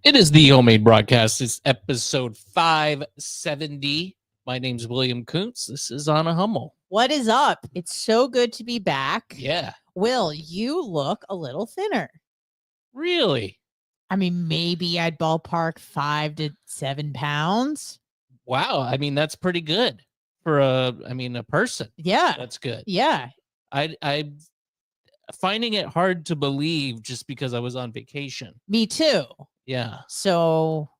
It is the Homemade Broadcast. It's episode 570. My name's William Kuncz. This is Anna Hummel. What is up? It's so good to be back. Yeah. Will, you look a little thinner. Really? I mean, maybe I'd ballpark 5 to 7 pounds. Wow. I mean, that's pretty good for a person. Yeah. That's good. Yeah. I'm finding it hard to believe just because I was on vacation. Me too. Yeah. So.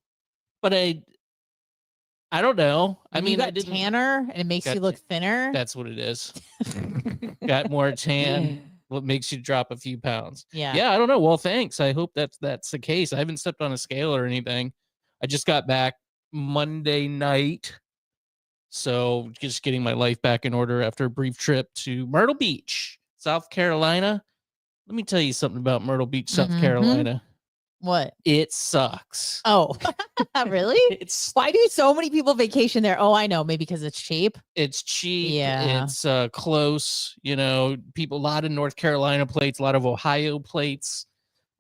But I don't know. I mean, you got tanner and it makes you look thinner. That's what it is. Got more tan. What makes you drop a few pounds. Yeah. I don't know. Well, thanks. I hope that's the case. I haven't stepped on a scale or anything. I just got back Monday night. So just getting my life back in order after a brief trip to Myrtle Beach, South Carolina. Let me tell you something about Myrtle Beach, South Carolina. What? It sucks. Oh, really? Why do so many people vacation there? Oh, I know. Maybe because it's cheap. It's cheap. Yeah. It's close. You know, people, a lot of North Carolina plates, a lot of Ohio plates.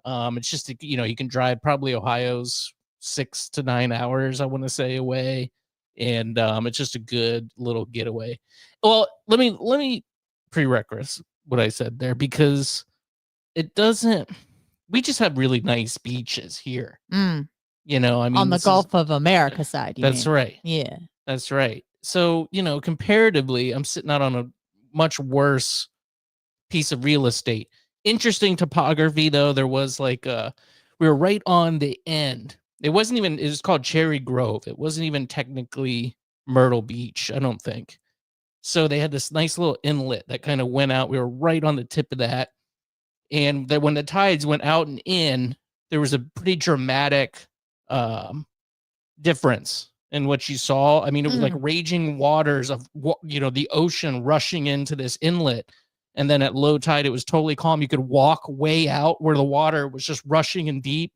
It's just, you can drive probably Ohio's 6 to 9 hours, I want to say, away. And it's just a good little getaway. Well, let me prerequisite what I said there, because it doesn't. We just have really nice beaches here. Mm. On the Gulf of America side. That's right. Yeah. That's right. So, comparatively, I'm sitting out on a much worse piece of real estate. Interesting topography, though. There was we were right on the end. It was called Cherry Grove. It wasn't even technically Myrtle Beach, I don't think. So they had this nice little inlet that kind of went out. We were right on the tip of that. And that when the tides went out and in, there was a pretty dramatic difference in what you saw. I mean, it was like raging waters of the ocean rushing into this inlet, and then at low tide it was totally calm. You could walk way out where the water was just rushing in deep,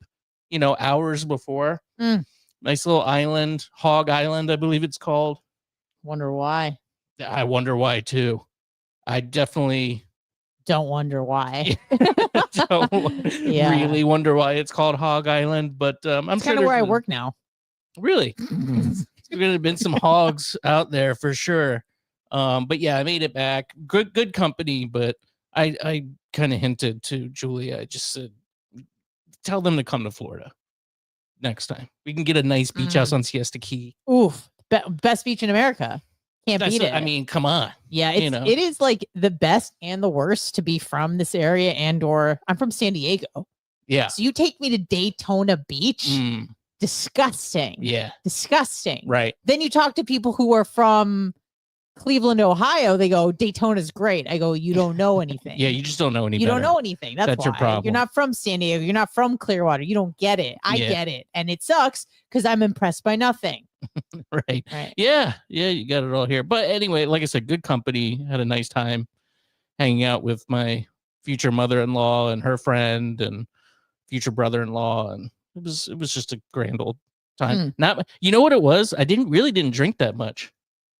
hours before. Nice little island, Hog Island, I believe it's called. Wonder why. I wonder why too. I definitely don't wonder why. Don't really wonder why it's called Hog Island, but I'm it's kind of where I work now. Really? There's going to have been some hogs out there for sure. But yeah, I made it back. Good company, but I kind of hinted to Julia. I just said, tell them to come to Florida next time. We can get a nice beach house on Siesta Key. Oof. Best beach in America. Can't beat it. I mean, come on. Yeah, it is like the best and the worst to be from this area, or I'm from San Diego. Yeah. So you take me to Daytona Beach. Disgusting. Yeah. Disgusting. Right. Then you talk to people who are from Cleveland, Ohio. They go, Daytona's great. I go, you don't know anything. Yeah, you just don't know anything. You don't know anything. That's why. Your problem. You're not from San Diego. You're not from Clearwater. You don't get it. I get it. And it sucks because I'm impressed by nothing. Right. Yeah, you got it all here. But anyway, like I said, good company. Had a nice time hanging out with my future mother-in-law and her friend and future brother-in-law, and it was just a grand old time. You know what it was? I didn't drink that much.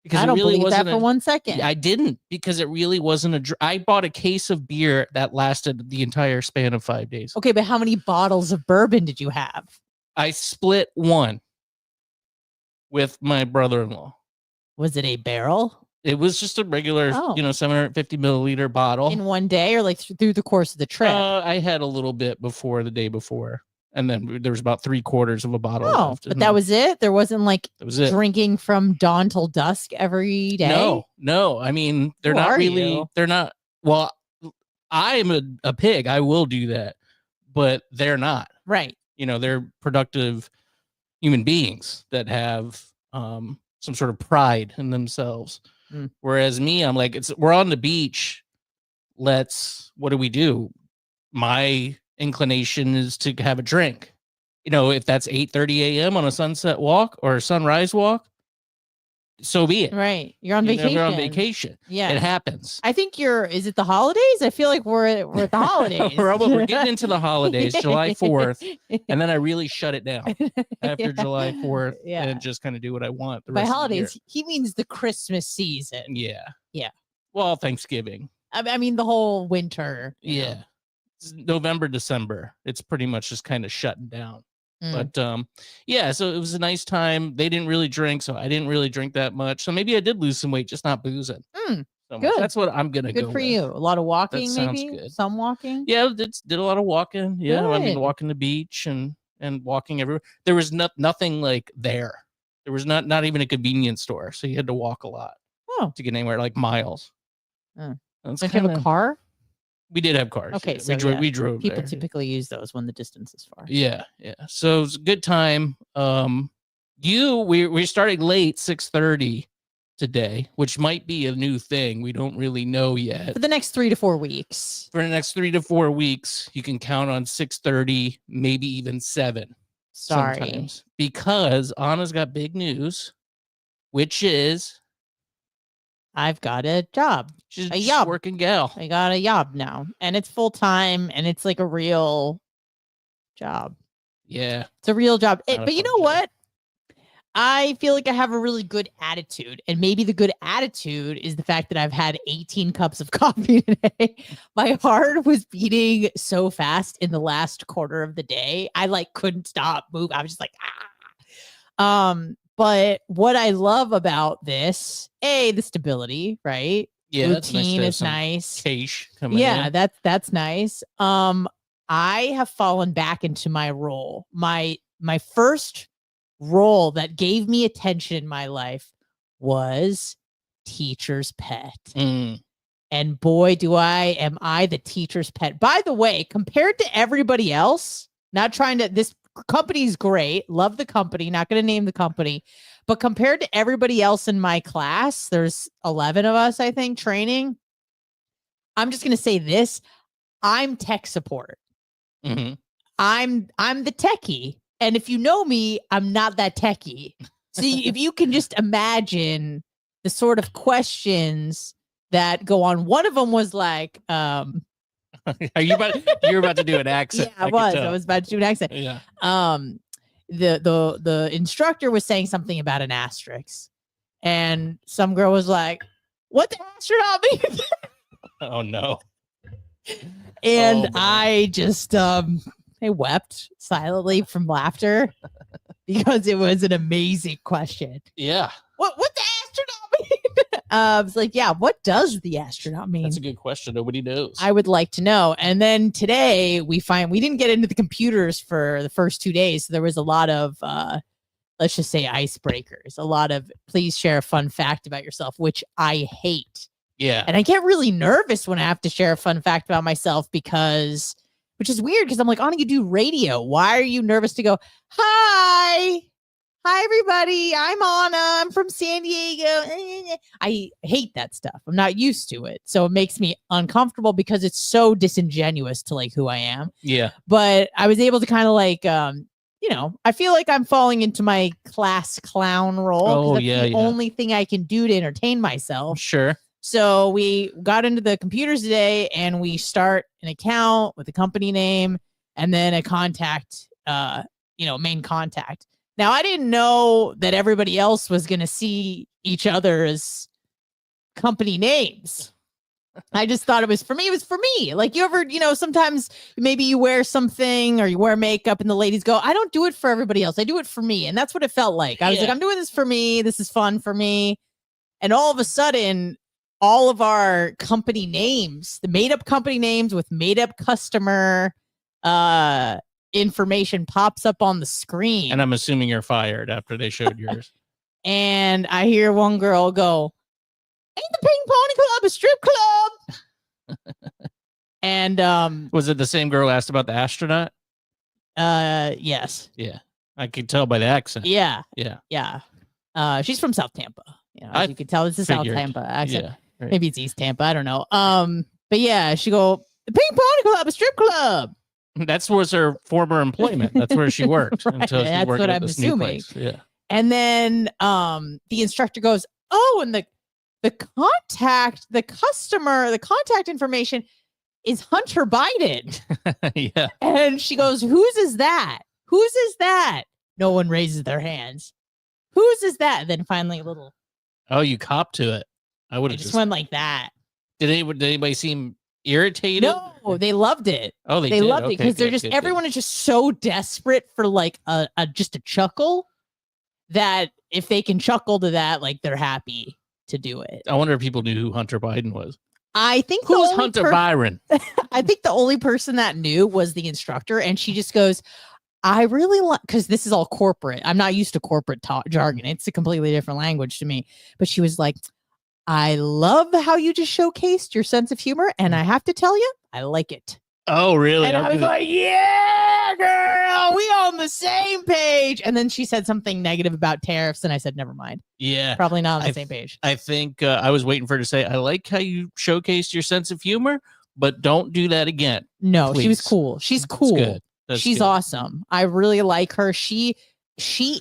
Because I don't believe that for 1 second. I didn't, because it really wasn't I bought a case of beer that lasted the entire span of 5 days. Okay, but how many bottles of bourbon did you have? I split one with my brother-in-law. Was it a barrel? It was just a regular, 750 milliliter bottle. In one day, or like through the course of the trip? I had a little bit before the day before. And then there was about 3/4 of a bottle left. But that was it? There wasn't drinking from dawn till dusk every day? No. I mean, they're not really, they're not, well, I'm a pig. I will do that. But they're not. Right. They're productive human beings that have some sort of pride in themselves. Whereas me, I'm like, we're on the beach. What do we do? My inclination is to have a drink. If that's 8:30 a.m. on a sunset walk or a sunrise walk, so be it. Right. You're on vacation. You're on vacation. Yeah. It happens. I think is it the holidays? I feel like we're at the holidays. We're getting into the holidays, July 4th. And then I really shut it down after July 4th and just kind of do what I want. By holidays, he means the Christmas season. Yeah. Yeah. Well, Thanksgiving. I mean, the whole winter. Yeah. November, December. It's pretty much just kind of shutting down. But yeah, so it was a nice time. They didn't really drink, so I didn't really drink that much. So maybe I did lose some weight, just not boozing. So Good. that's what I'm gonna go Good for with. you. A lot of walking, sounds maybe good. some walking. Yeah, did a lot of walking. Yeah, I mean, Good. walking the beach and walking everywhere. There was nothing like there. There was not even a convenience store, so you had to walk a lot to get anywhere, like miles. Don't you have a car? We did have cars. Okay, yeah. so we drove. People there. typically use those when the distance is far. Yeah. So it was a good time. We're starting late, 6:30 today, which might be a new thing. We don't really know yet. For the next 3 to 4 weeks. For the next 3 to 4 weeks, you can count on 6:30, maybe even 7. Sorry. Sometimes, because Anna's got big news, which is I've got a job. She's a just working gal. I got a job now, and it's full time, and it's like a real job. Yeah, it's a real job. But you know job. what? I feel like I have a really good attitude, and maybe the good attitude is the fact that I've had 18 cups of coffee today. My heart was beating so fast in the last quarter of the day. I like couldn't stop moving. I was just like, ah. But what I love about this, the stability, right? Yeah, routine is nice. Cash coming in. That's nice. I have fallen back into my role. My first role that gave me attention in my life was teacher's pet. And boy, am I the teacher's pet. By the way, compared to everybody else, this company's great. Love the company. Not going to name the company. But compared to everybody else in my class, there's 11 of us, I think, training. I'm just going to say this. I'm tech support. Mm-hmm. I'm the techie. And if you know me, I'm not that techie. So if you can just imagine the sort of questions that go on. One of them was like, you're about to do an accent. Yeah, I was about to do an accent. Yeah. The instructor was saying something about an asterisk, and some girl was like, "What the astronaut mean?" Oh no. And I just I wept silently from laughter because it was an amazing question. Yeah. What the astronaut mean? I was like, yeah, what does the astronaut mean? That's a good question. Nobody knows. I would like to know. And then today we didn't get into the computers for the first 2 days. So there was a lot of, let's just say, icebreakers, a lot of please share a fun fact about yourself, which I hate. Yeah. And I get really nervous when I have to share a fun fact about myself which is weird because I'm like, Anna, you do radio. Why are you nervous to go, hi, everybody. I'm Anna. I'm from San Diego. I hate that stuff. I'm not used to it. So it makes me uncomfortable because it's so disingenuous to like who I am. Yeah. But I was able to kind of like, I feel like I'm falling into my class clown role. Oh, that's yeah. the only thing I can do to entertain myself. Sure. So we got into the computers today and we start an account with a company name and then a contact, main contact. Now, I didn't know that everybody else was going to see each other's company names. I just thought it was for me. It was for me. Like you ever, sometimes maybe you wear something or you wear makeup and the ladies go, I don't do it for everybody else. I do it for me. And that's what it felt like. I was like, I'm doing this for me. This is fun for me. And all of a sudden, all of our company names, the made up company names with made up customer information pops up on the screen. And I'm assuming you're fired after they showed yours. And I hear one girl go, ain't the Ping Pong Club a strip club? And was it the same girl who asked about the astronaut? Yes. Yeah. I could tell by the accent. Yeah. Yeah. She's from South Tampa. As you could tell, it's a South Tampa accent. Yeah. Right. Maybe it's East Tampa. I don't know. But yeah, she go, the Ping Pong Club, a strip club. That was her former employment. That's where she worked Right. until she worked at this new place. Yeah. And then the instructor goes, oh, and the contact information is Hunter Biden. Yeah. And she goes, whose is that? Whose is that? No one raises their hands. Whose is that? And then finally a little. Oh, you copped to it. I would have just went like that. Did anybody seem irritated? No, they loved it. Oh, they They did? loved it Okay, because they're good, just good, everyone is just so desperate for like a just a chuckle that if they can chuckle to that, like they're happy to do it. good. I wonder if people knew who Hunter Biden was. I think Who's Hunter Byron? I think the only person that knew was the instructor, and she just goes, I really like, because this is all corporate. I'm not used to corporate jargon. It's a completely different language to me. But she was like, I love how you just showcased your sense of humor. And I have to tell you, I like it. Oh, really? And I was like, yeah, girl, we on the same page. And then she said something negative about tariffs. And I said, never mind. yeah. Probably not on the same page. I think I was waiting for her to say, I like how you showcased your sense of humor, but don't do that again. No, please. she was cool. She's cool. That's good. That's She's good. awesome. I really like her. She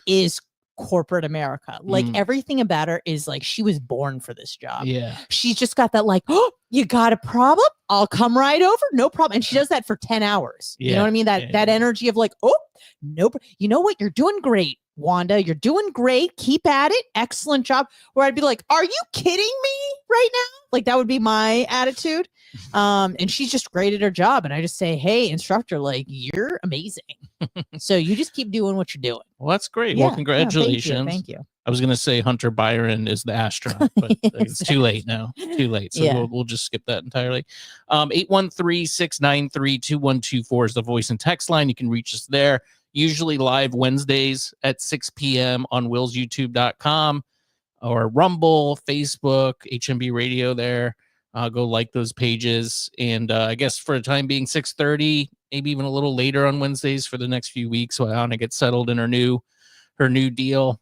is corporate America. Like everything about her is like she was born for this job. Yeah. She's just got that like, oh, you got a problem? I'll come right over. No problem. And she does that for 10 hours. Yeah. You know what I mean? That energy of like, oh, nope. You know what? You're doing great, Wanda. You're doing great. Keep at it. Excellent job. Where I'd be like, are you kidding me right now? Like that would be my attitude. And she's just great at her job. And I just say, hey, instructor, like you're amazing. So you just keep doing what you're doing. Well, that's great. Yeah, well, congratulations. Thank you. I was going to say Hunter Byron is the astronaut, but it's too late now. Too late. So we'll just skip that entirely. 813-693-2124 is the voice and text line. You can reach us there. Usually live Wednesdays at 6 p.m. on willsyoutube.com or Rumble, Facebook, HMB Radio there. Go like those pages. And I guess for the time being, 6:30, maybe even a little later on Wednesdays for the next few weeks while Anna gets settled in her new deal.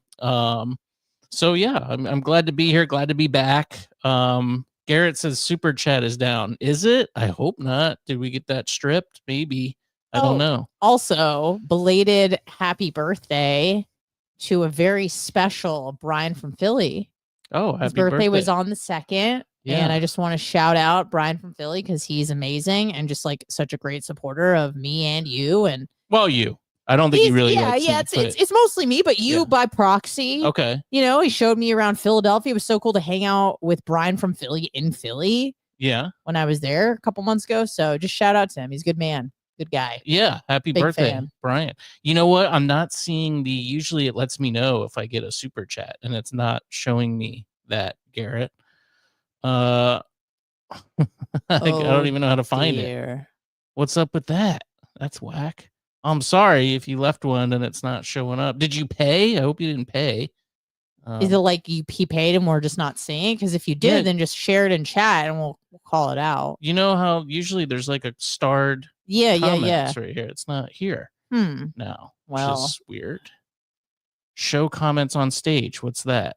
So yeah, I'm glad to be here. Glad to be back. Garrett says super chat is down. Is it? I hope not. Did we get that stripped? Maybe. I don't know. Also, belated happy birthday to a very special Brian from Philly. Oh, happy His birthday was on the 2nd. Yeah. And I just want to shout out Brian from Philly because he's amazing and just like such a great supporter of me and you. And well, you. I don't think he really. It's mostly me, but you by proxy. Okay. You know, he showed me around Philadelphia. It was so cool to hang out with Brian from Philly in Philly. Yeah. When I was there a couple months ago. So just shout out to him. He's a good man. Good guy. Yeah. Happy Big birthday, fan. Brian. You know what? I'm not seeing usually it lets me know if I get a super chat and it's not showing me that, Garrett. I don't even know how to find it. What's up with that? That's whack. I'm sorry if you left one and it's not showing up. Did you pay? I hope you didn't pay. Is it like he paid and we're just not seeing it? Because if you did, then just share it in chat and we'll call it out. You know how usually there's like a starred comments right here. It's not here now. Well, which is weird. Show comments on stage. What's that?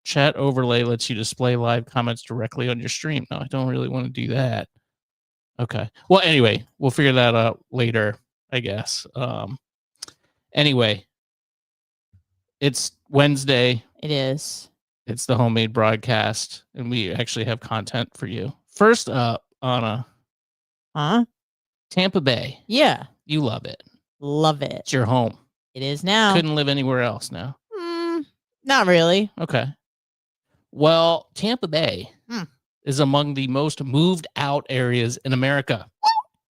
Chat overlay lets you display live comments directly on your stream. No, I don't really want to do that. Okay. Well, anyway, we'll figure that out later, I guess. Anyway, it's Wednesday. It is. It's the homemade broadcast, and we actually have content for you. First up, Anna. Tampa Bay. Yeah. You love it. Love it. It's your home. It is now. Couldn't live anywhere else now. Not really. Okay. Well, Tampa Bay is among the most moved out areas in America.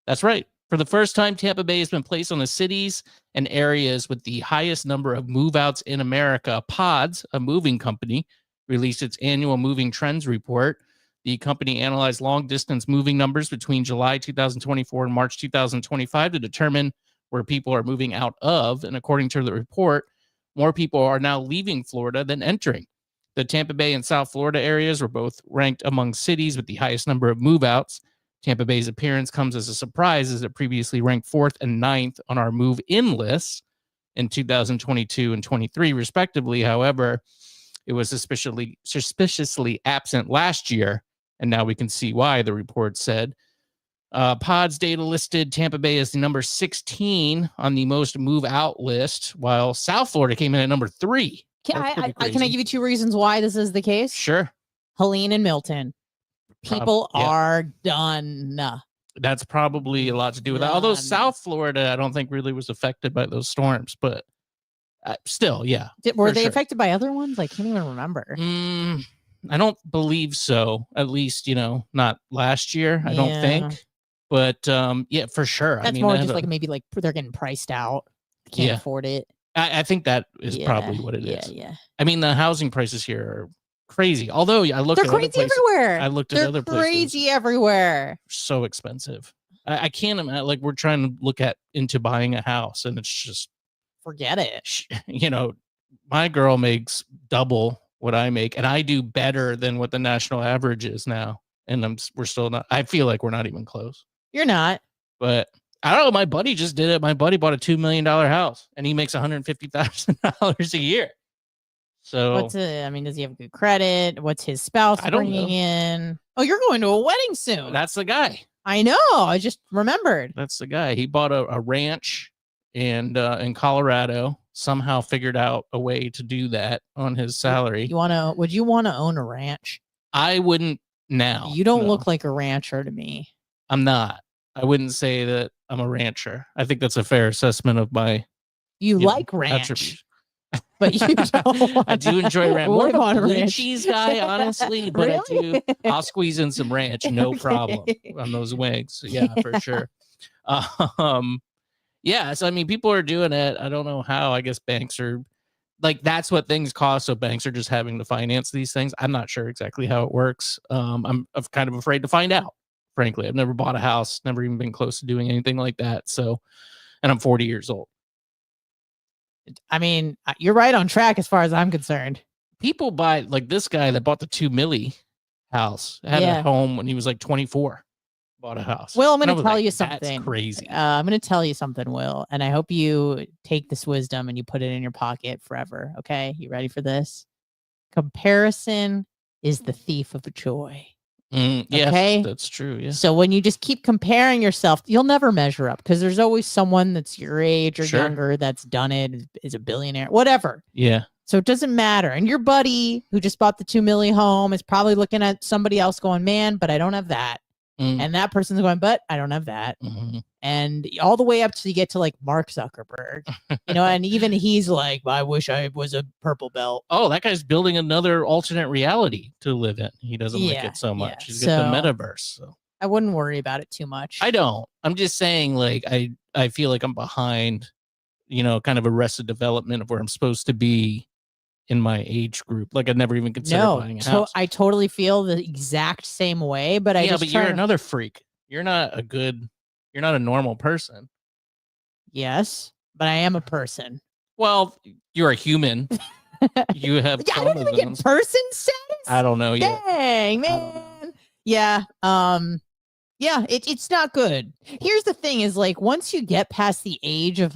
That's right. For the first time, Tampa Bay has been placed on the cities and areas with the highest number of move outs in America. Pods, a moving company, released its annual moving trends report. The company analyzed long distance moving numbers between July 2024 and March 2025 to determine where people are moving out of. And according to the report, more people are now leaving Florida than entering. The Tampa Bay and South Florida areas were both ranked among cities with the highest number of move-outs. Tampa Bay's appearance comes as a surprise as it previously ranked 4th and 9th on our move-in lists in 2022 and 23, respectively. However, it was suspiciously absent last year, and now we can see why, the report said. Pods data listed Tampa Bay as the number 16 on the most move-out list, while South Florida came in at number 3. Can I give you 2 reasons why this is the case? Sure. Helene and Milton. People are done. That's probably a lot to do with that. Although South Florida, I don't think really was affected by those storms, but still, yeah. Were they affected by other ones? I can't even remember. I don't believe so. At least, not last year, I don't Yeah. think. But yeah, for sure. That's more just like maybe like they're getting priced out. Can't afford it. I think that is probably what it is. Yeah. I mean, the housing prices here are crazy. Although I looked They're at crazy other places. everywhere. I looked at other places. Crazy everywhere. So expensive. I can't imagine. Like, we're trying to look into buying a house, and it's just forget it. My girl makes double what I make, and I do better than what the national average is now. And we're still not. I feel like we're not even close. You're not. But I don't know. My buddy just did it. My buddy bought a $2 million house, and he makes $150,000 a year. So does he have good credit? What's his spouse bringing in? Oh, you're going to a wedding soon. That's the guy. I know. I just remembered. That's the guy. He bought a ranch and in Colorado. Somehow figured out a way to do that on his salary. Would you want to own a ranch? I wouldn't now. You don't look like a rancher to me. I'm not. I wouldn't say that I'm a rancher. I think that's a fair assessment of my. You like ranch, but you don't. I do enjoy ranch. More of a blue cheese guy, honestly, but really? I'll squeeze in some ranch, no problem on those wings. Yeah, for sure. Yeah, so people are doing it. I don't know how. I guess banks are that's what things cost. So banks are just having to finance these things. I'm not sure exactly how it works. I'm kind of afraid to find out. Frankly, I've never bought a house, never even been close to doing anything like that. So, and I'm 40 years old. You're right on track as far as I'm concerned. People buy this guy that bought the $2 million house, had a home when he was 24. Bought a house. Will, I'm going to tell you something. That's crazy. I'm going to tell you something, Will, and I hope you take this wisdom and you put it in your pocket forever. Okay, you ready for this? Comparison is the thief of joy. Yes, okay, that's true. Yeah. So when you just keep comparing yourself, you'll never measure up because there's always someone that's your age or younger that's done it, is a billionaire, whatever. Yeah. So it doesn't matter. And your buddy who just bought the $2 million home is probably looking at somebody else going, man, but I don't have that. And that person's going, but I don't have that. Mm-hmm. And all the way up to you get to Mark Zuckerberg, and even he's like, I wish I was a purple belt. Oh, that guy's building another alternate reality to live in. He doesn't like it so much. He's got the metaverse. So I wouldn't worry about it too much. I don't. I'm just saying, I feel like I'm behind, kind of Arrested Development of where I'm supposed to be in my age group. I'd never even considered buying a house. I totally feel the exact same way, but but you're another freak. You're not a normal person. Yes, but I am a person. Well, you're a human. You have I don't even get person status. I don't know yet. Dang, man. Yeah. Yeah, it's not good. Here's the thing is once you get past the age of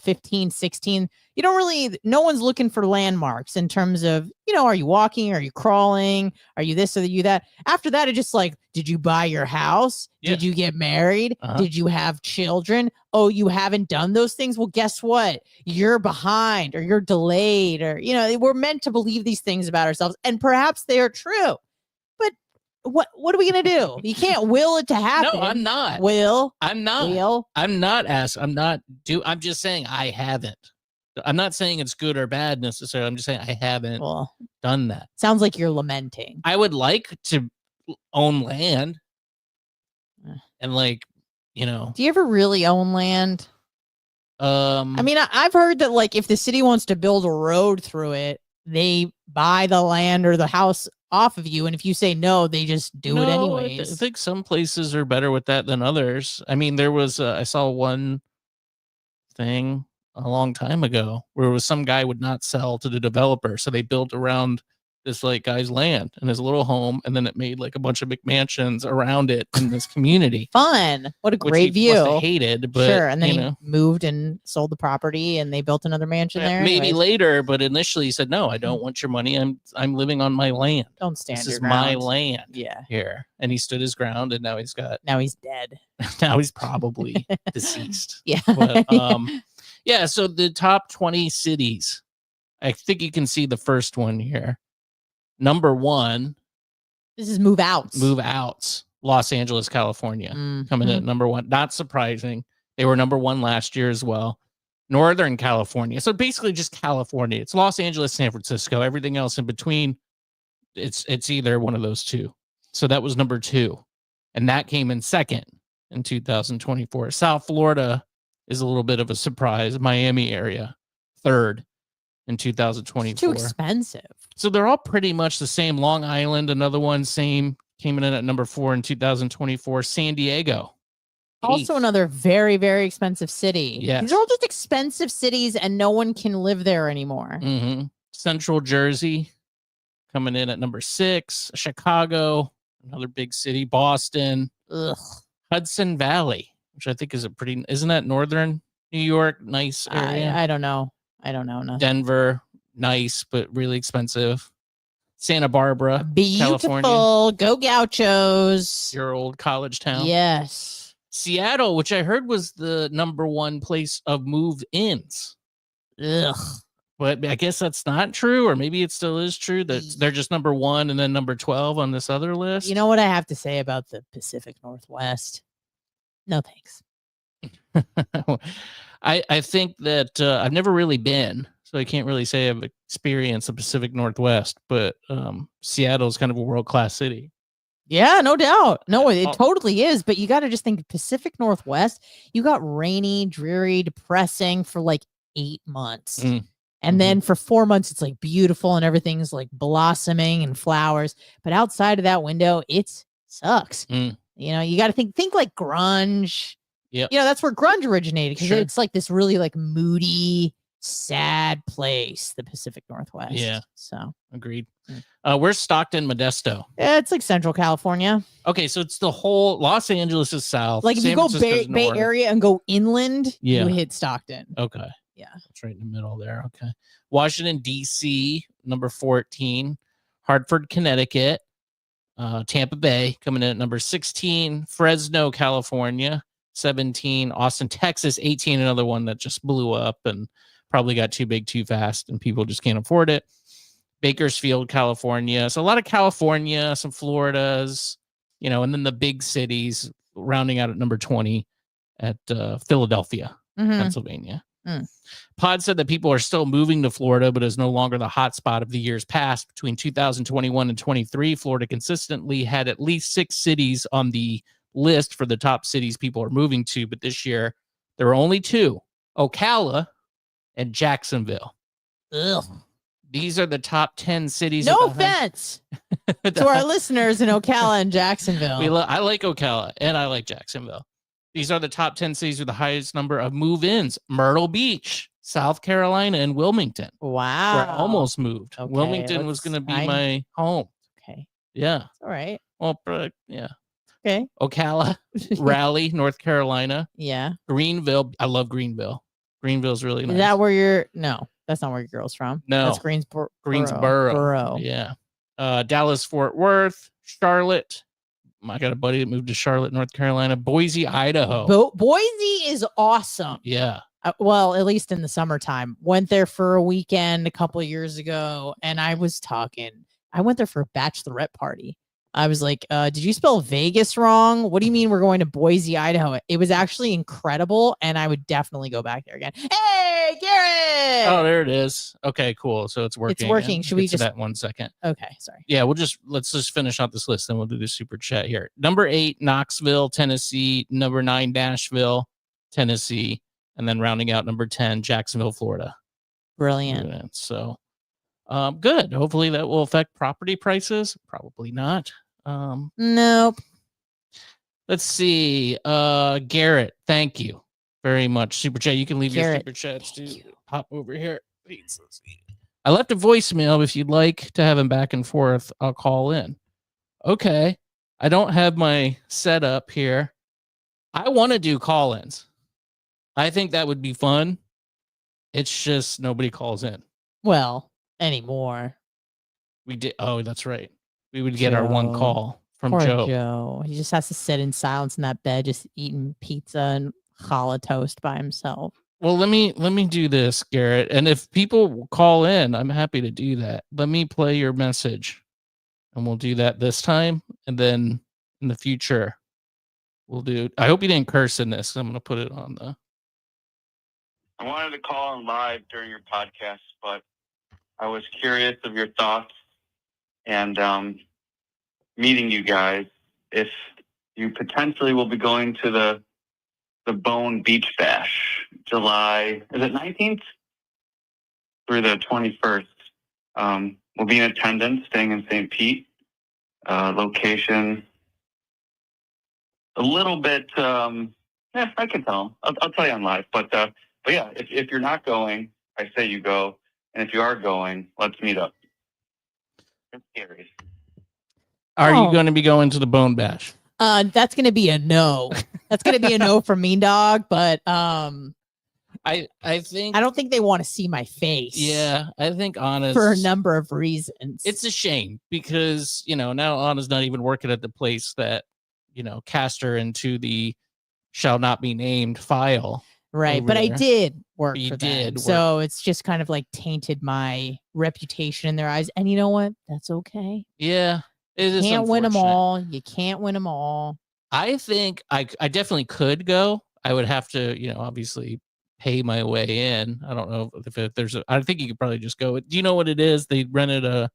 15, 16, no one's looking for landmarks in terms of, are you walking? Are you crawling? Are you this or you that? After that, it's just did you buy your house? Yeah. Did you get married? Did you have children? Oh, you haven't done those things? Well, guess what? You're behind or you're delayed or, we're meant to believe these things about ourselves and perhaps they are true. But what are we going to do? You can't will it to happen. No, I'm not. I'm not. I'm just saying I haven't. I'm not saying it's good or bad necessarily. I'm just saying I haven't done that. Sounds like you're lamenting. I would like to own land. And do you ever really own land? I've heard that if the city wants to build a road through it, they buy the land or the house off of you, and if you say no, they just do it anyways. I think some places are better with that than others. There was I saw one thing a long time ago where it was some guy would not sell to the developer, so they built around this guy's land and his little home, and then it made a bunch of McMansions around it in this community. Fun! What a great view. Must have hated, but sure. And then he moved and sold the property, and they built another mansion there. Maybe later, but initially he said, "No, I don't want your money. I'm living on my land. Don't stand. This is my land. Yeah, here." And he stood his ground, and now he's dead. Now he's probably deceased. Yeah. But, yeah. So the top 20 cities, I think you can see the first one here. Number 1. This is move outs. Los Angeles, California, coming in at number 1. Not surprising. They were number 1 last year as well. Northern California. So basically just California. It's Los Angeles, San Francisco. Everything else in between it's either one of those two. So that was number 2. And that came in second in 2024. South Florida is a little bit of a surprise. Miami area, third in It's 2024. too expensive. So they're all pretty much the same. Long Island, another one, same, came in at number 4 in 2024. San Diego, Also 8th. another very, very expensive city. Yes. These are all just expensive cities and no one can live there anymore. Mm-hmm. Central Jersey coming in at number 6. Chicago, another big city. Boston. Ugh. Hudson Valley, which I think is a pretty, isn't that northern New York? Nice area. I don't know. I don't know. Nothing. Denver, nice, but really expensive. Santa Barbara, Beautiful. California. Go Gauchos. Your old college town. Yes. Seattle, which I heard was the number 1 place of move-ins. Ugh. But I guess that's not true, or maybe it still is true that they're just number 1 and then number 12 on this other list. You know what I have to say about the Pacific Northwest? No thanks. I think that I've never really been, so I can't really say I've experienced the Pacific Northwest, but Seattle's kind of a world-class city. Yeah, no doubt. No, it totally is. But you got to just think Pacific Northwest, you got rainy, dreary, depressing for like 8 months. And then for 4 months, it's like beautiful and everything's like blossoming and flowers. But outside of that window, it sucks. You know, you got to think like grunge. Yeah. You know, that's where grunge originated because Sure. it's like this really like moody, sad place, the Pacific Northwest. Yeah. So agreed. Where's Stockton, Modesto? yeah, it's like Central California. Okay, so it's the whole Los Angeles is south. Like if San you go Francisco's Bay north. Area and go inland, Yeah. you hit Stockton. Okay. Yeah. It's right in the middle there. Okay. Washington, D.C., number 14. Hartford, Connecticut. Tampa Bay coming in at number 16. Fresno, California, 17. Austin, Texas, 18. Another one that just blew up and probably got too big too fast and people just can't afford it. Bakersfield, California. So a lot of California, some Floridas, you know, and then the big cities rounding out at number 20 at Philadelphia, Pennsylvania. Pod said that people are still moving to Florida, but is no longer the hot spot of the years past. Between 2021 and 23, Florida consistently had at least 6 cities on the list for the top cities people are moving to. But this year, there are only 2, Ocala and Jacksonville. Ugh. These are the top 10 cities. No offense to our listeners in Ocala and Jacksonville. I like Ocala and I like Jacksonville. These are the top 10 cities with the highest number of move-ins. Myrtle Beach, South Carolina, and Wilmington. Wow. Where I almost moved. Okay, Wilmington was going to be my home. Okay. Yeah. All right. Well, yeah. Okay. Ocala, Raleigh, North Carolina. Yeah. Greenville. I love Greenville. Greenville's really nice. Is that where you're? No, that's not where your girl's from. No. That's Greensboro. Greensboro. Yeah. Dallas, Fort Worth, Charlotte. I got a buddy that moved to Charlotte, North Carolina. Boise, Idaho. Boise is awesome. Yeah. Well, at least in the summertime. Went there for a weekend a couple of years ago, and I was talking. I went there for a bachelorette party. I was like, did you spell Vegas wrong? What do you mean we're going to Boise, Idaho? It was actually incredible, and I would definitely go back there again. Hey, Garrett! Oh, there it is. Okay, cool. So it's working. It's working. Should we Get to just that 1 second? Okay, sorry. Yeah, let's just finish out this list, then we'll do the super chat here. Number 8, Knoxville, Tennessee. Number 9, Nashville, Tennessee, and then rounding out number 10, Jacksonville, Florida. Brilliant. So, good. Hopefully that will affect property prices. Probably not. Nope. Let's see. Garrett, thank you very much. Super chat. You can leave your super chats too. Hop over here. Please. Let's see. I left a voicemail. If you'd like to have him back and forth, I'll call in. Okay. I don't have my setup here. I want to do call-ins. I think that would be fun. It's just nobody calls in. Well, anymore. We did. Oh, that's right. We would get our one call from Poor Joe. Joe. He just has to sit in silence in that bed, just eating pizza and challah toast by himself. Well, let me do this, Garrett. And if people call in, I'm happy to do that. Let me play your message, and we'll do that this time. And then in the future, we'll do. I hope you didn't curse in this. I'm going to put it on the. I wanted to call in live during your podcast, but I was curious of your thoughts and meeting you guys. If you potentially will be going to the Bone Beach Bash, July, is it 19th through the 21st? We'll be in attendance, staying in St. Pete. Location a little bit. I can tell them. I'll tell you on live. But yeah, if you're not going, I say you go, and if you are going, let's meet up. It's scary. Are you going to be going to the Bone Bash? That's going to be a no. That's going to be a no for me, dog. But I think I don't think they want to see my face. Yeah, I think Anna's for a number of reasons. It's a shame because now Anna's not even working at the place that cast her into the shall not be named file. Right, but I did work you for did them, so it's just kind of like tainted my reputation in their eyes. And you know what? That's okay. Yeah, it is. Can't win them all. You can't win them all. I think I definitely could go. I would have to, obviously pay my way in. I don't know if there's I think you could probably just go. Do you know what it is? They rented a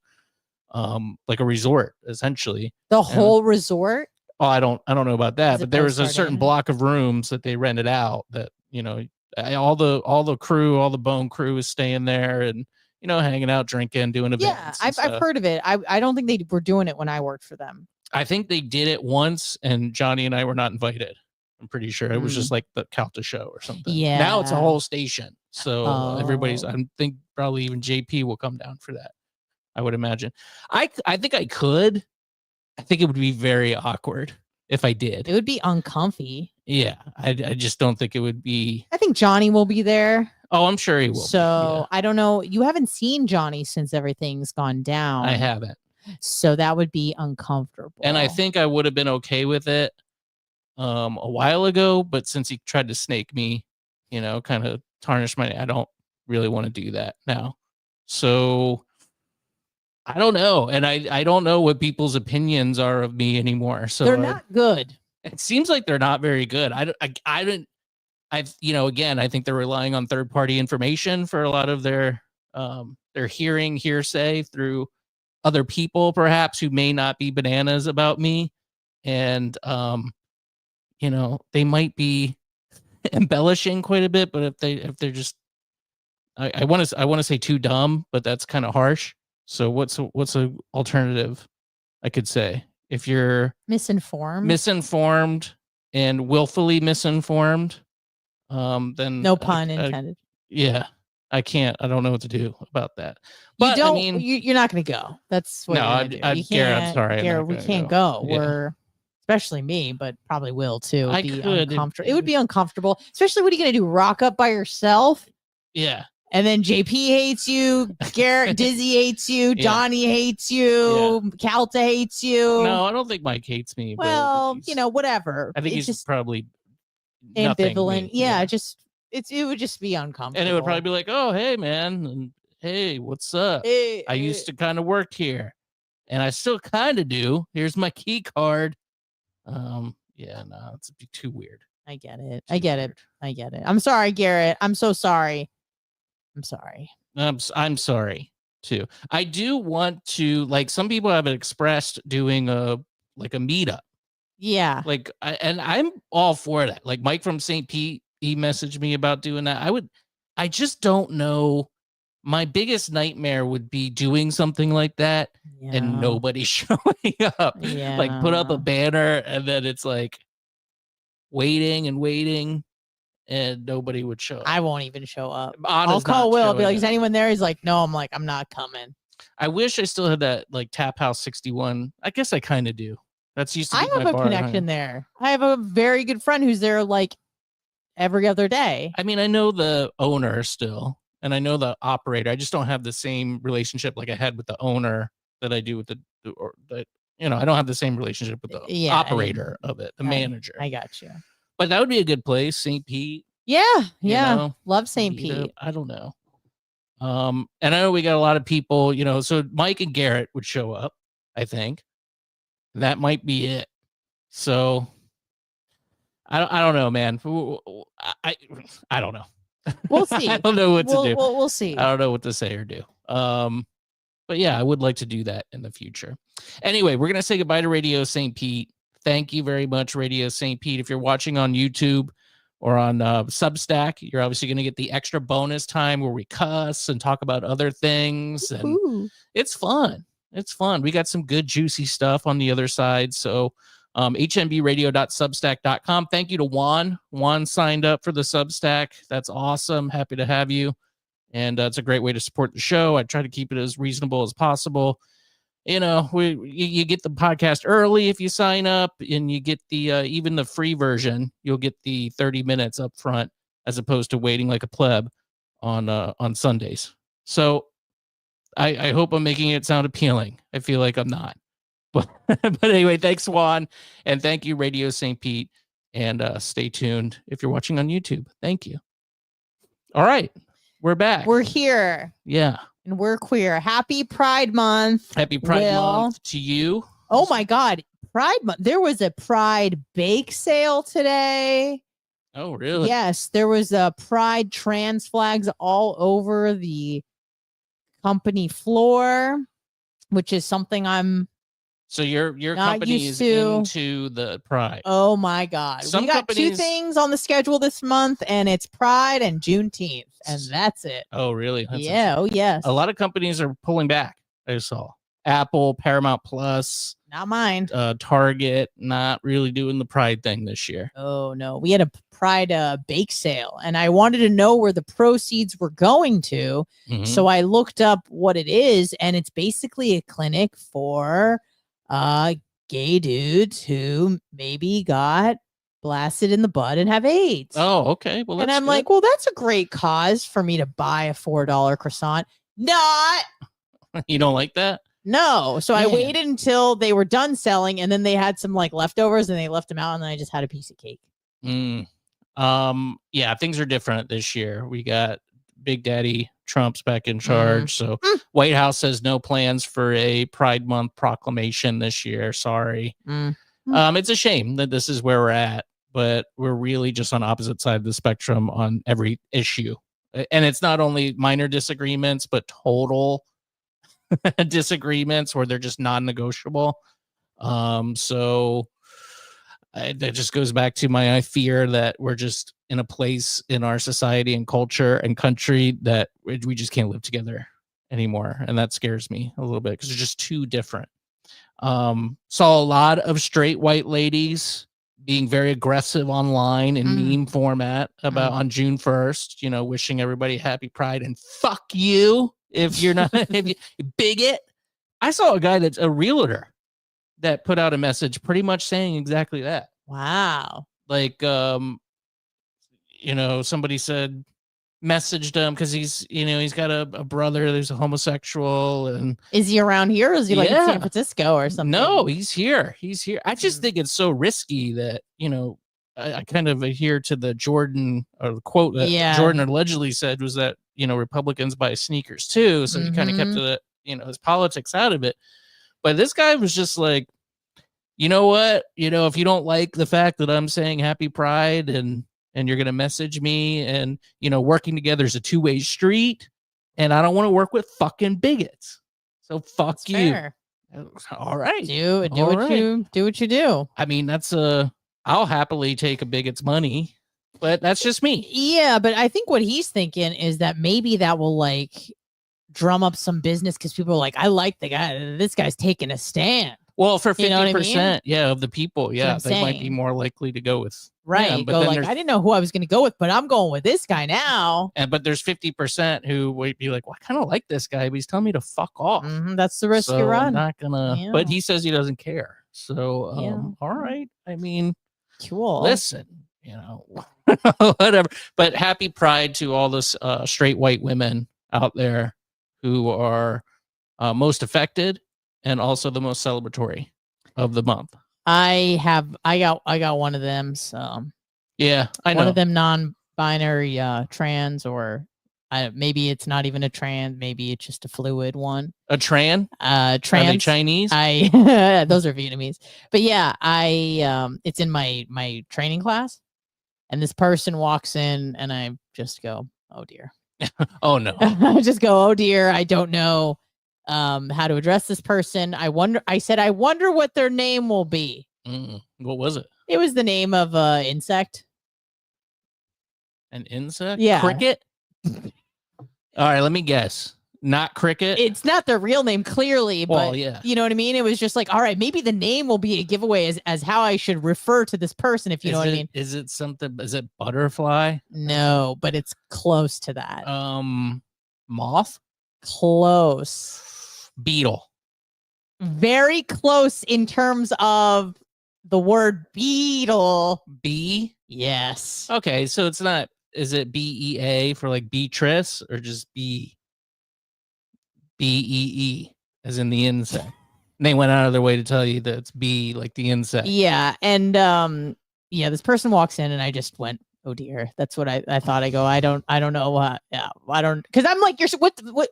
like a resort essentially. The whole resort? Oh, I don't know about that, but there was a certain block of rooms that they rented out that, all the crew, all the Bone crew is staying there and, hanging out, drinking, doing events. Yeah, I've heard of it. I don't think they were doing it when I worked for them. I think they did it once and Johnny and I were not invited. I'm pretty sure it was just like the Calta show or something. Yeah. Now it's a whole station. So everybody's, I think probably even JP will come down for that. I would imagine. I think I could. I think it would be very awkward if I did. It would be uncomfy. Yeah. I just don't think it would be. I think Johnny will be there. Oh, I'm sure he will. So I don't know. You haven't seen Johnny since everything's gone down. I haven't. So that would be uncomfortable. And I think I would have been okay with it a while ago, but since he tried to snake me, kind of tarnish I don't really want to do that now. So I don't know. And I don't know what people's opinions are of me anymore. So they're not good. It seems like they're not very good. Again, I think they're relying on third-party information for a lot of their hearsay through other people, perhaps, who may not be bananas about me. And, they might be embellishing quite a bit, but if they're just, I want to say too dumb, but that's kind of harsh. So what's a alternative I could say? If you're misinformed and willfully misinformed, then no pun intended. Yeah, I don't know what to do about that. But you're not going to go. That's what Garrett, I'm sorry. Garrett, we can't go. Yeah. We're, especially me, but probably will too. Uncomfortable. It would be uncomfortable, especially what are you going to do? Rock up by yourself? Yeah. And then JP hates you, Garrett, Dizzy hates you, Johnny hates you, Calta hates you. No, I don't think Mike hates me. Well, whatever. I think he's just probably ambivalent. It would just be uncomfortable. And it would probably be like, oh, hey, man. And, hey, what's up? I used to kind of work here. And I still kind of do. Here's my key card. It's too weird. I get it. I get it. I'm sorry, Garrett. I'm so sorry. I'm sorry. I'm sorry too. I do want to, like, some people have expressed doing a meetup. Yeah. I'm all for that. Like Mike from St. Pete, he messaged me about doing that. I just don't know. My biggest nightmare would be doing something like that and nobody showing up. Yeah. Like put up a banner and then it's like waiting and nobody would show up. I won't even show up. I'll call Will. I'll be like, is anyone there? He's like, no. I'm like, I'm not coming. I wish I still had that like Tap House 61. I guess I kind of do. That's used to be I have a connection there. I have a very good friend who's there like every other day. I mean, I know the owner still, and I know the operator. I just don't have the same relationship like I had with the owner that I do with I don't have the same relationship with the operator of it, the manager. I got you. But that would be a good place, St. Pete. Yeah. Love St. Pete. I don't know. And I know we got a lot of people, so Mike and Garrett would show up, I think. That might be it. So I don't know, man. I don't know. We'll see. I don't know what to do. We'll see. I don't know what to say or do. But yeah, I would like to do that in the future. Anyway, we're going to say goodbye to Radio St. Pete. Thank you very much, Radio St. Pete. If you're watching on YouTube or on Substack, you're obviously going to get the extra bonus time where we cuss and talk about other things. And Ooh. it's fun. It's fun. We got some good, juicy stuff on the other side. So hmbradio.substack.com. Thank you to Juan. Juan signed up for the Substack. That's awesome. Happy to have you. And it's a great way to support the show. I try to keep it as reasonable as possible. You know, you get the podcast early if you sign up, and you get the even the free version. You'll get the 30 minutes up front as opposed to waiting like a pleb on Sundays. So I hope I'm making it sound appealing. I feel like I'm not. But anyway, thanks, Juan. And thank you, Radio St. Pete. And stay tuned if you're watching on YouTube. Thank you. All right. We're back. We're here. Yeah. And we're queer. Happy Pride Month. Happy Pride Month to you. Oh my God. Pride Month. There was a Pride bake sale today. Oh, really? Yes. There was a Pride trans flags all over the company floor, which is something I'm So your not company used is to. into the Pride. Oh my God. Some we got two companies- things on the schedule this month, and it's Pride and Juneteenth, and that's it. Oh, really? That's Yeah. Oh, yes. a lot of companies are pulling back. I saw Apple, Paramount Plus, Not mine. Target, not really doing the Pride thing this year. Oh no, we had a Pride bake sale, and I wanted to know where the proceeds were going to. Mhm. So I looked up what it is, and it's basically a clinic for gay dudes who maybe got blasted in the butt and have AIDS. Oh, okay. Well, and that's I'm good. like, well, that's a great cause for me to buy a $4 croissant. Not. You don't like that? No. So I Man. waited until they were done selling, and then they had some like leftovers, and they left them out, and then I just had a piece of cake. Yeah, things are different this year. We got Big Daddy Trump's back in charge. So White House says no plans for a Pride Month proclamation this year. Sorry. It's a shame that this is where we're at, but we're really just on opposite side of the spectrum on every issue. And it's not only minor disagreements, but total disagreements where they're just non-negotiable. So that just goes back to I fear that we're just in a place in our society and culture and country that we just can't live together anymore. And that scares me a little bit because they're just too different. Saw a lot of straight white ladies being very aggressive online in meme format about on June 1st, you know, wishing everybody happy Pride and fuck you if you're not, if you bigot. I saw a guy that's a realtor that put out a message pretty much saying exactly that. Wow. Like, you know, somebody said, messaged him because he's, you know, he's got a brother who's a homosexual. And is he around here, or is he like in San Francisco or something? No, he's here. He's here. I just think it's so risky that, you know, I kind of adhere to the Jordan quote that Jordan allegedly said was that, you know, Republicans buy sneakers too. So he kind of kept the, you know, his politics out of it. But this guy was just like, you know what, you know, if you don't like the fact that I'm saying happy Pride and you're going to message me and, you know, working together is a two-way street and I don't want to work with fucking bigots. So fuck That's you. fair. All right. Do what you do. I mean, I'll happily take a bigot's money, but that's just me. Yeah, but I think what he's thinking is that maybe that will like drum up some business because people are like, I like the guy. This guy's taking a stand. Well, for 50%, you know what I mean? Yeah, of the people, yeah, they might be more likely to go with right. But go like, I didn't know who I was going to go with, but I'm going with this guy now. But there's 50% who would be like, well, I kind of like this guy, but he's telling me to fuck off. That's the risk you run. I'm not gonna. But he says he doesn't care. So, all right. I mean, cool. Listen, you know, whatever. But happy Pride to all this straight white women out there who are most affected. And also the most celebratory of the month. I got one of them. So yeah, I know one of them non-binary trans, or maybe it's not even a trans. Maybe it's just a fluid one. A trans? Trans. Are they Chinese? Those are Vietnamese. But yeah, it's in my training class, and this person walks in, and I just go, oh dear. Oh no. I just go, oh dear. I don't know how to address this person. I said, I wonder what their name will be. What was it? It was the name of an insect. An insect? Yeah. Cricket? All right, let me guess. Not cricket? It's not their real name, clearly, but Well, yeah. you know what I mean? It was just like, all right, maybe the name will be a giveaway as how I should refer to this person, if you know what I mean. Is it something? Is it butterfly? No, but it's close to that. Moth? Close. Beetle. Very close in terms of the word beetle. Bee? Yes. Okay, so it's not, is it BEA for like Beatrice or just B? BEE, as in the insect. And they went out of their way to tell you that it's B, like the insect. Yeah, and this person walks in, and I just went, oh dear. That's what I thought. I go, I don't know what. Yeah, I don't, because I'm like,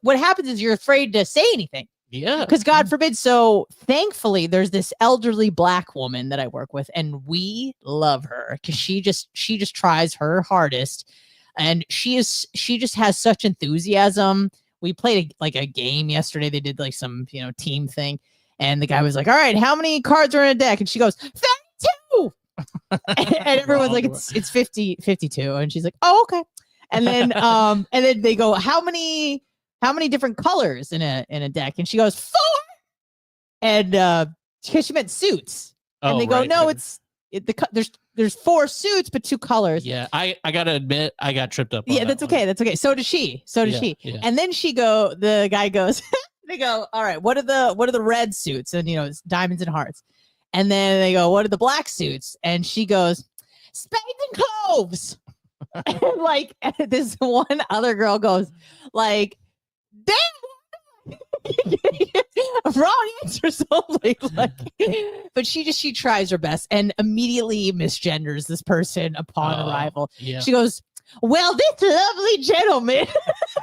what happens is you're afraid to say anything. Yeah, because God forbid. So thankfully, there's this elderly Black woman that I work with, and we love her because she just tries her hardest, and she just has such enthusiasm. We played a game yesterday. They did like some, team thing. And the guy was like, all right, how many cards are in a deck? And she goes, 32. and everyone's like, it's 52. And she's like, oh, okay. And then they go, how many different colors in a deck? And she goes, 4. And because she meant suits. And they go, right. No, there's 4 suits, but 2 colors. Yeah, I gotta admit, I got tripped up. Yeah, that's okay. That's okay. So does she. Yeah. And then the guy goes, they go, all right, what are the red suits? And it's diamonds and hearts. And then they go, what are the black suits? And she goes, spades and cloves. And this one other girl goes, like, damn. Wrong answers only. But she tries her best and immediately misgenders this person upon arrival. Yeah. She goes, well, this lovely gentleman.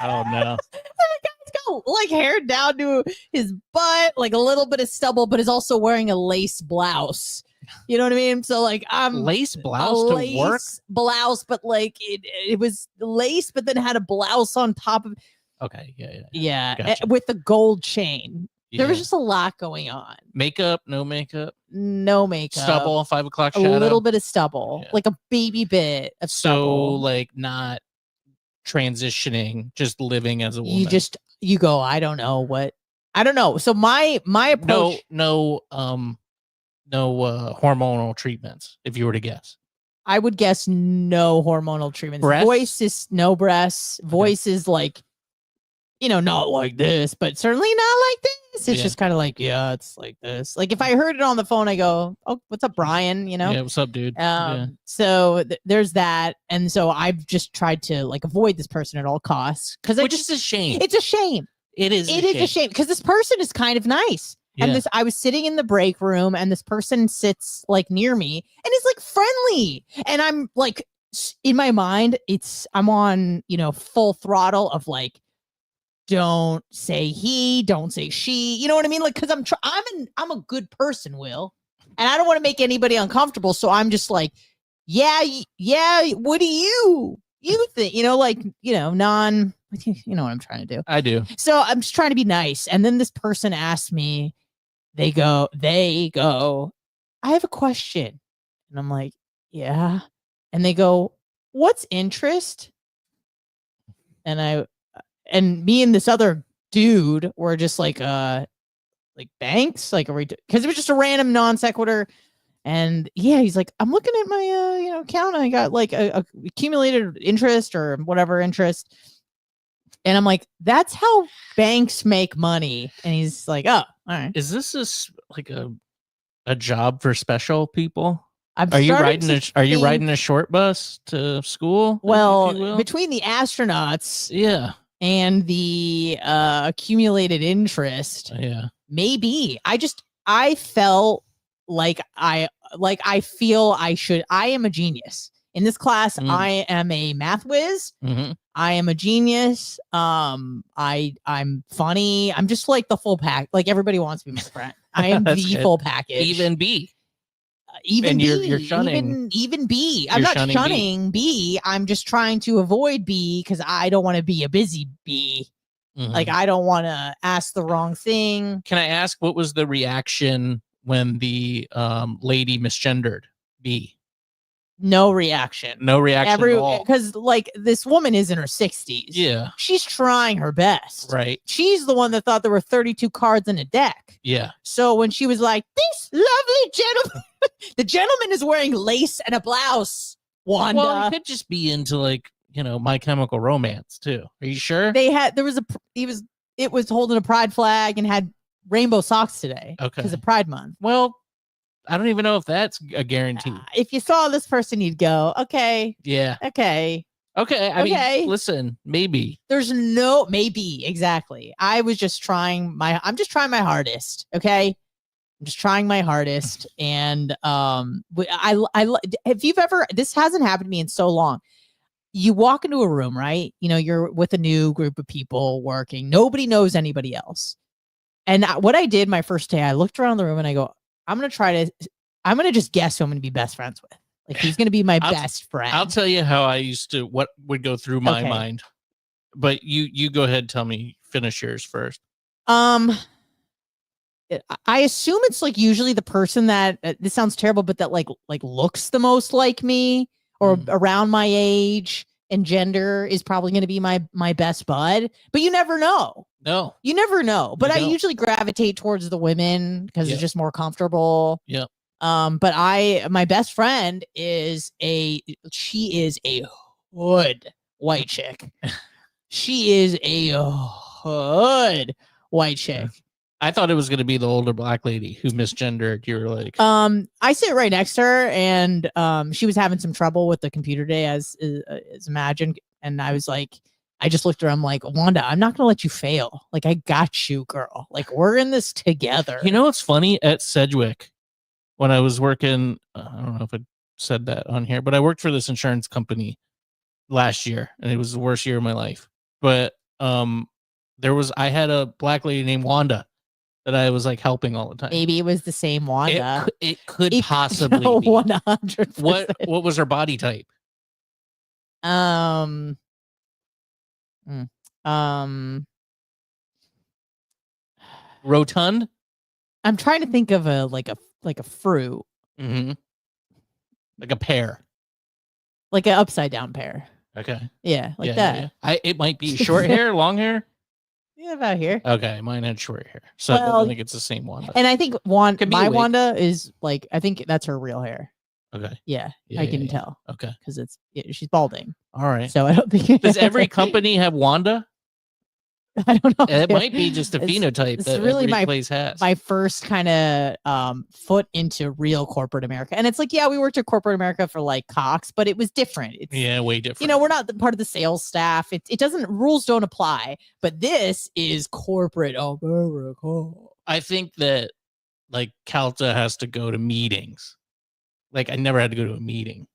Oh no. The guy's got hair down to his butt, like a little bit of stubble, but is also wearing a lace blouse. You know what I mean? So I'm lace blouse to work? Blouse, but it was lace, but then had a blouse on top of. Okay, yeah, gotcha. With the gold chain. Yeah. There was just a lot going on. Makeup, no makeup, stubble, 5 o'clock shadow, a little bit of stubble, like a baby bit of stubble. So not transitioning, just living as a woman. You go, I don't know. So my approach, no hormonal treatments. If you were to guess, I would guess no hormonal treatments. Breasts? Voice is no breasts. Voice is not like this, but certainly not like this. It's just kind of it's like this. Like if I heard it on the phone, I go, oh, what's up, Brian? Yeah, what's up, dude? So there's that. And so I've just tried to avoid this person at all costs. Which is a shame. It's a shame. It is a shame because this person is kind of nice. Yeah. And I was sitting in the break room and this person sits near me and is friendly. And I'm in my mind, I'm on, full throttle of don't say he, don't say she. You know what I mean? Because I'm a good person, Will, and I don't want to make anybody uncomfortable. So I'm just yeah. What do you think? Non. You know what I'm trying to do. I do. So I'm just trying to be nice, and then this person asked me. They go. I have a question, and I'm like, yeah. And they go, what's interest? And me and this other dude were just banks, because it was just a random non sequitur. And yeah, he's like, I'm looking at my account. And I got a accumulated interest or whatever interest. And I'm like, that's how banks make money. And he's like, oh, all right. Is this a job for special people? Are you riding a short bus to school? Well, between the astronauts, yeah, and the accumulated interest, yeah, maybe. I felt I feel I should. I am a genius in this class. I am a math whiz. Mm-hmm. I am a genius. I'm funny. I'm just the full pack. Everybody wants to be my friend. I am the full package. Even B. Even and B, you're shunning. even B. I'm not shunning B. I'm just trying to avoid B because I don't want to be a busy bee. Like, I don't want to ask the wrong thing. Can I ask, what was the reaction when the lady misgendered B? No reaction. No reaction at all. Because, like, this woman is in her 60s. Yeah. She's trying her best. Right. She's the one that thought there were 32 cards in a deck. Yeah. So when she was like, this lovely gentleman, the gentleman is wearing lace and a blouse, Wanda. Well, he could just be into, like, you know, My Chemical Romance, too. Are you sure? It was holding a pride flag and had rainbow socks today. Okay. Because of Pride Month. Well, I don't even know if that's a guarantee. If you saw this person, you'd go, okay. Yeah. Okay. I mean, listen, maybe. There's no maybe. Exactly. I'm just trying my hardest. Okay. I'm just trying my hardest. And if you've ever, this hasn't happened to me in so long. You walk into a room, right? You know, you're with a new group of people working. Nobody knows anybody else. And what I did my first day, I looked around the room and I go, I'm going to just guess who I'm going to be best friends with. Like, he's going to be my best friend. I'll tell you how I used to, what would go through my mind. But you go ahead, tell me, finish yours first. I assume it's like usually the person that, this sounds terrible, but that like looks the most like me or around my age and gender is probably going to be my best bud. But you never know. No. You never know. But I usually gravitate towards the women because it's just more comfortable. Yeah. But my best friend she is a hood white chick. She is a hood white chick. I thought it was going to be the older black lady who misgendered. You were like, I sit right next to her, and she was having some trouble with the computer day, as imagined. And I was like, I just looked at her. I'm like, Wanda, I'm not going to let you fail. Like, I got you, girl. Like, we're in this together. You know what's funny? At Sedgwick, when I was working, I don't know if I said that on here, but I worked for this insurance company last year, and it was the worst year of my life. But I had a black lady named Wanda that I was like helping all the time. Maybe it was the same Wanda. It could possibly be. 100%. What was her body type? Rotund? I'm trying to think of a fruit. Mm-hmm. Like a pear. Like an upside down pear. Okay. Yeah, like that. Yeah. It might be short hair, long hair. Yeah, about here. Okay, mine had short hair, so I don't think it's the same Wanda. And I think Wanda is like, I think that's her real hair. Okay. Yeah, I can tell. Okay, because she's balding. All right. So I don't think does every company have Wanda? I don't know. It might be just a phenotype that really every place has. My first kind of foot into real corporate America. And it's like, yeah, we worked at corporate America for like Cox, but it was different. It's, way different. You know, we're not part of the sales staff. Rules don't apply, but this is corporate America. I think that like Calta has to go to meetings. Like, I never had to go to a meeting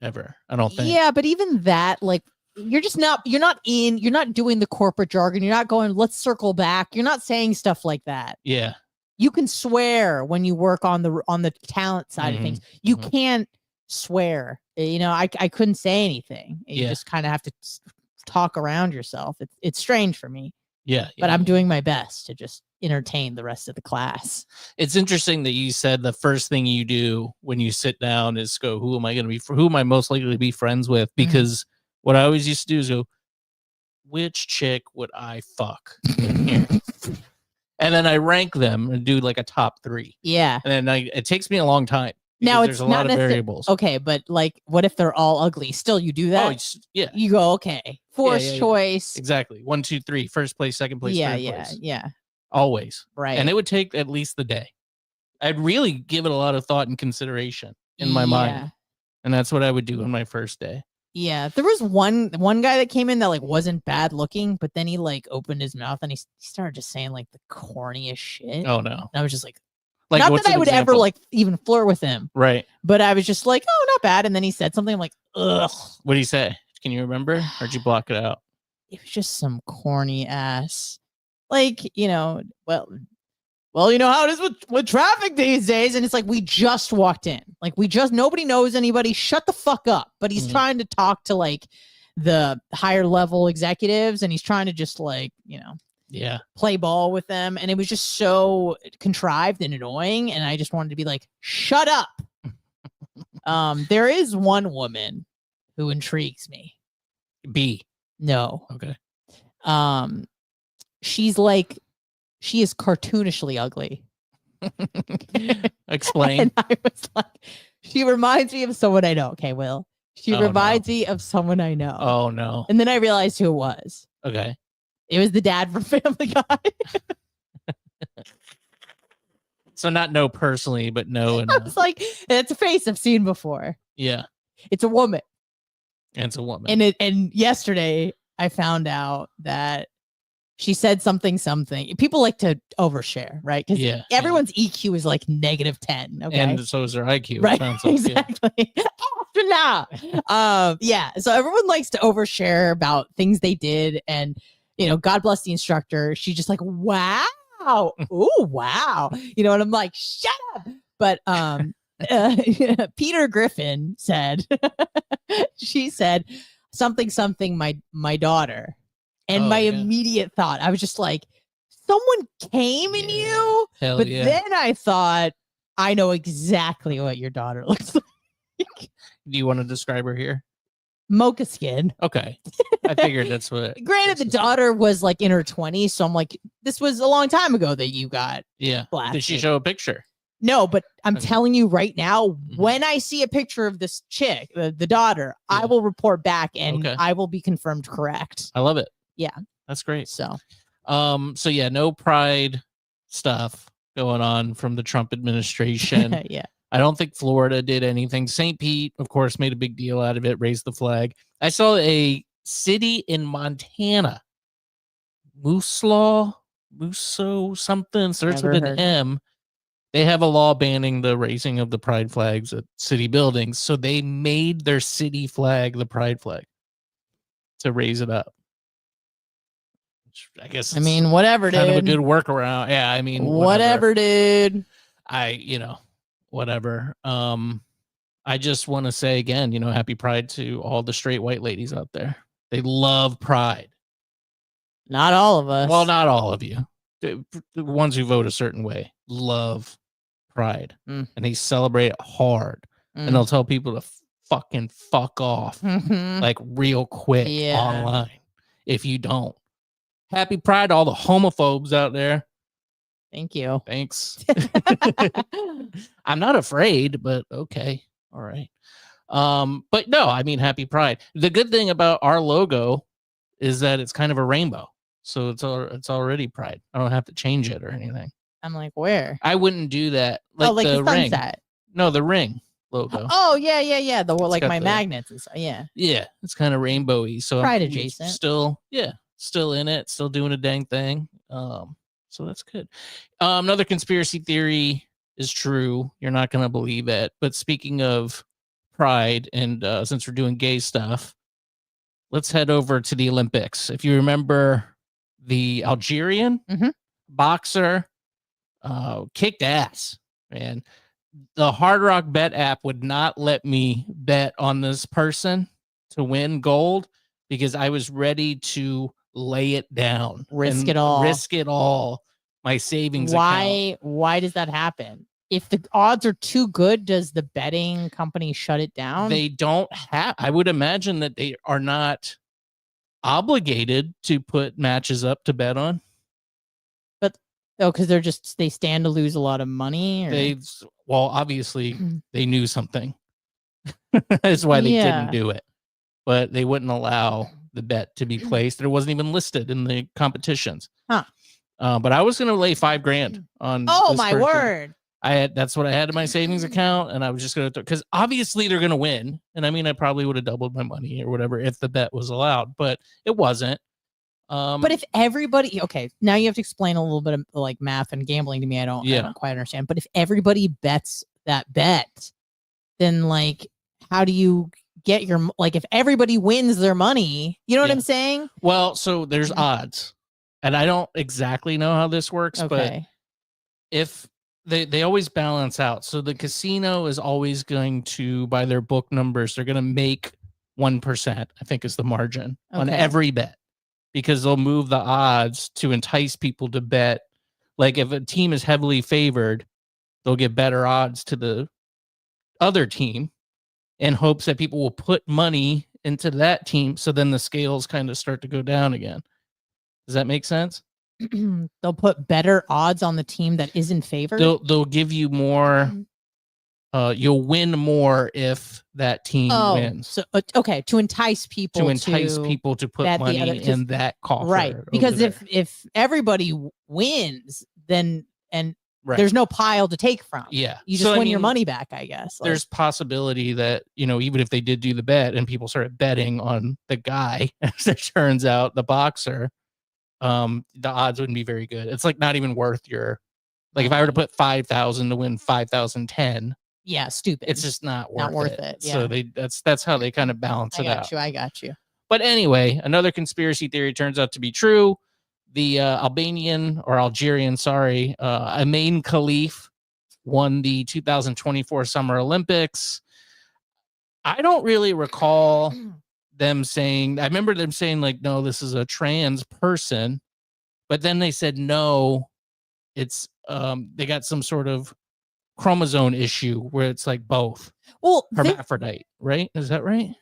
ever. I don't think. Yeah, but even that, like, you're not doing the corporate jargon. You're not going, let's circle back. You're not saying stuff like that. Yeah. You can swear when you work on the talent side of things. You can't swear. You know, I couldn't say anything. You just kind of have to talk around yourself. It's strange for me. Yeah. But I'm doing my best to just entertain the rest of the class. It's interesting that you said the first thing you do when you sit down is go, who am I most likely to be friends with? Because what I always used to do is go, which chick would I fuck in here? And then I rank them and do like a top 3. Yeah. And then it takes me a long time. Now there's a lot of variables. Okay, but like, what if they're all ugly? Still, you do that? Oh, yeah. You go, okay. Forced choice. Exactly. 1, 2, 3. First place, second place, third place. Yeah. Always. Right. And it would take at least the day. I'd really give it a lot of thought and consideration in my mind. And that's what I would do on my first day. Yeah, there was one guy that came in that like wasn't bad looking, but then he like opened his mouth and he started just saying like the corniest shit. Oh no! And I was just like not that I would ever like even flirt with him, right? But I was just like, oh, not bad. And then he said something. I'm like, ugh. What did he say? Can you remember? Or did you block it out? It was just some corny ass, like, you know, well, you know how it is with traffic these days. And it's like, we just walked in. Like, nobody knows anybody. Shut the fuck up. But he's trying to talk to like the higher level executives, and he's trying to just like, play ball with them. And it was just so contrived and annoying. And I just wanted to be like, shut up. There is one woman who intrigues me. B. No. Okay. She is cartoonishly ugly. Explain. And I was like, she reminds me of someone I know. Okay, Will. She reminds me of someone I know. Oh, no. And then I realized who it was. Okay. It was the dad from Family Guy. So not know personally, but know. I was like, it's a face I've seen before. Yeah. It's a woman. And it's a woman. And yesterday I found out that she said something. People like to overshare, right? Because everyone's EQ is like -10. Okay. And so is their IQ. Right. Sounds like, exactly. So everyone likes to overshare about things they did. And, God bless the instructor. She's just like, wow. Ooh, wow. And I'm like, shut up. But Peter Griffin said, she said something, my daughter. And my immediate thought, I was just like, someone came in you. Hell but yeah. then I thought, I know exactly what your daughter looks like. Do you want to describe her here? Mocha skin. Okay. I figured that's what. Granted, the daughter was like in her 20s. So I'm like, this was a long time ago that you got blasted. Did she show a picture? No, but I'm telling you right now, when I see a picture of this chick, the daughter, I will report back and I will be confirmed correct. I love it. Yeah. That's great. So no pride stuff going on from the Trump administration. Yeah. I don't think Florida did anything. St. Pete, of course, made a big deal out of it, raised the flag. I saw a city in Montana, Musso something, starts with an M. They have a law banning the raising of the pride flags at city buildings. So they made their city flag the pride flag to raise it up. I guess whatever, kind dude. of a good workaround. Yeah, whatever, dude. Whatever. I just want to say again, happy pride to all the straight white ladies out there. They love pride. Not all of us. Well, not all of you. The ones who vote a certain way love pride, and they celebrate it hard, and they'll tell people to fucking fuck off like real quick online if you don't. Happy pride to all the homophobes out there. Thank you. Thanks. I'm not afraid, but okay. All right. But no, happy pride. The good thing about our logo is that it's kind of a rainbow. So it's already pride. I don't have to change it or anything. I'm like, where? I wouldn't do that. Like the ring. Sunset. No, the ring logo. Oh, yeah. The like my magnets and stuff. Yeah. Yeah. It's kind of rainbowy. So pride adjacent. Still in it, still doing a dang thing. So that's good. Another conspiracy theory is true. You're not going to believe it. But speaking of pride, and since we're doing gay stuff, let's head over to the Olympics. If you remember, the Algerian boxer kicked ass, man. The Hard Rock Bet app would not let me bet on this person to win gold because I was ready to lay it down. Risk it all. My savings account. Why does that happen? If the odds are too good, does the betting company shut it down? They don't have. I would imagine that they are not obligated to put matches up to bet on. But because they stand to lose a lot of money. Or? Obviously they knew something. That's why they didn't do it. But they wouldn't allow the bet to be placed. It wasn't even listed in the competitions. Huh. But I was going to lay $5,000 on. Oh my word! That's what I had in my savings account, and I was just going to because obviously they're going to win, and I probably would have doubled my money or whatever if the bet was allowed, but it wasn't. But if everybody, now you have to explain a little bit of like math and gambling to me. I don't quite understand. But if everybody bets that bet, then like, how do you get your if everybody wins their money? You know what I'm saying? Well, so there's odds. And I don't exactly know how this works, but if they always balance out. So the casino is always going to, by their book numbers, they're going to make 1%, I think is the margin on Okay. every bet, because they'll move the odds to entice people to bet. Like if a team is heavily favored, they'll give better odds to the other team in hopes that people will put money into that team. So then the scales kind of start to go down again. Does that make sense? They'll put better odds on the team that is in favor. They'll give you more. You'll win more if that team wins. So okay, to entice people to put bet the money other- in that coffer. right? Because over if everybody wins, then Right. there's no pile to take from. Yeah. You just So, I win your mean, money back, I guess. Like, there's possibility that, even if they did do the bet and people started betting on the guy, as it turns out, the boxer, the odds wouldn't be very good. It's like not even worth your, like if I were to put 5,000 to win 5,010, yeah, stupid. it's just not worth it. Yeah. So that's how they kind of balance it out. I got you. But anyway, another conspiracy theory turns out to be true. The Algerian, Amain Khalif won the 2024 Summer Olympics. I don't really recall them saying, I remember them saying like, no, this is a trans person. But then they said, no, it's, they got some sort of chromosome issue where it's like both. Well, hermaphrodite, right? Is that right?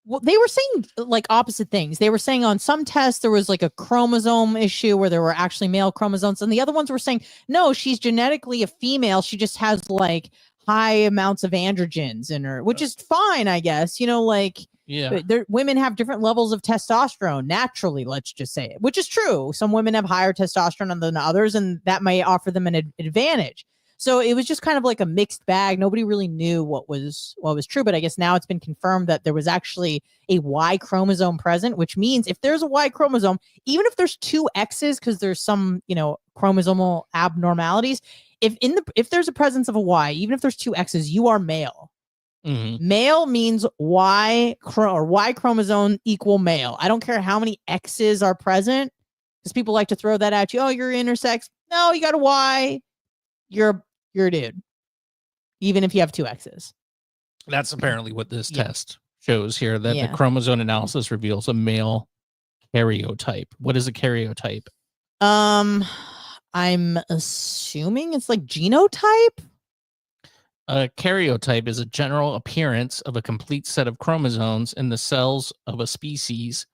Well, they were saying like opposite things. They were saying on some tests there was like a chromosome issue where there were actually male chromosomes, and the other ones were saying no, she's genetically a female. She just has like high amounts of androgens in her, which is fine, I guess. Yeah. Women have different levels of testosterone naturally. Let's just say it, which is true. Some women have higher testosterone than others, and that may offer them an advantage. So it was just kind of like a mixed bag. Nobody really knew what was true, but I guess now it's been confirmed that there was actually a Y chromosome present, which means if there's a Y chromosome, even if there's two X's, because there's some, chromosomal abnormalities, if there's a presence of a Y, even if there's two X's, you are male. Mm-hmm. Male means Y chromosome equal male. I don't care how many X's are present, because people like to throw that at you. Oh, you're intersex. No, you got a Y. You're a dude, even if you have two X's. That's apparently what this test shows here, that the chromosome analysis reveals a male karyotype. What is a karyotype? I'm assuming it's like genotype. A karyotype is a general appearance of a complete set of chromosomes in the cells of a species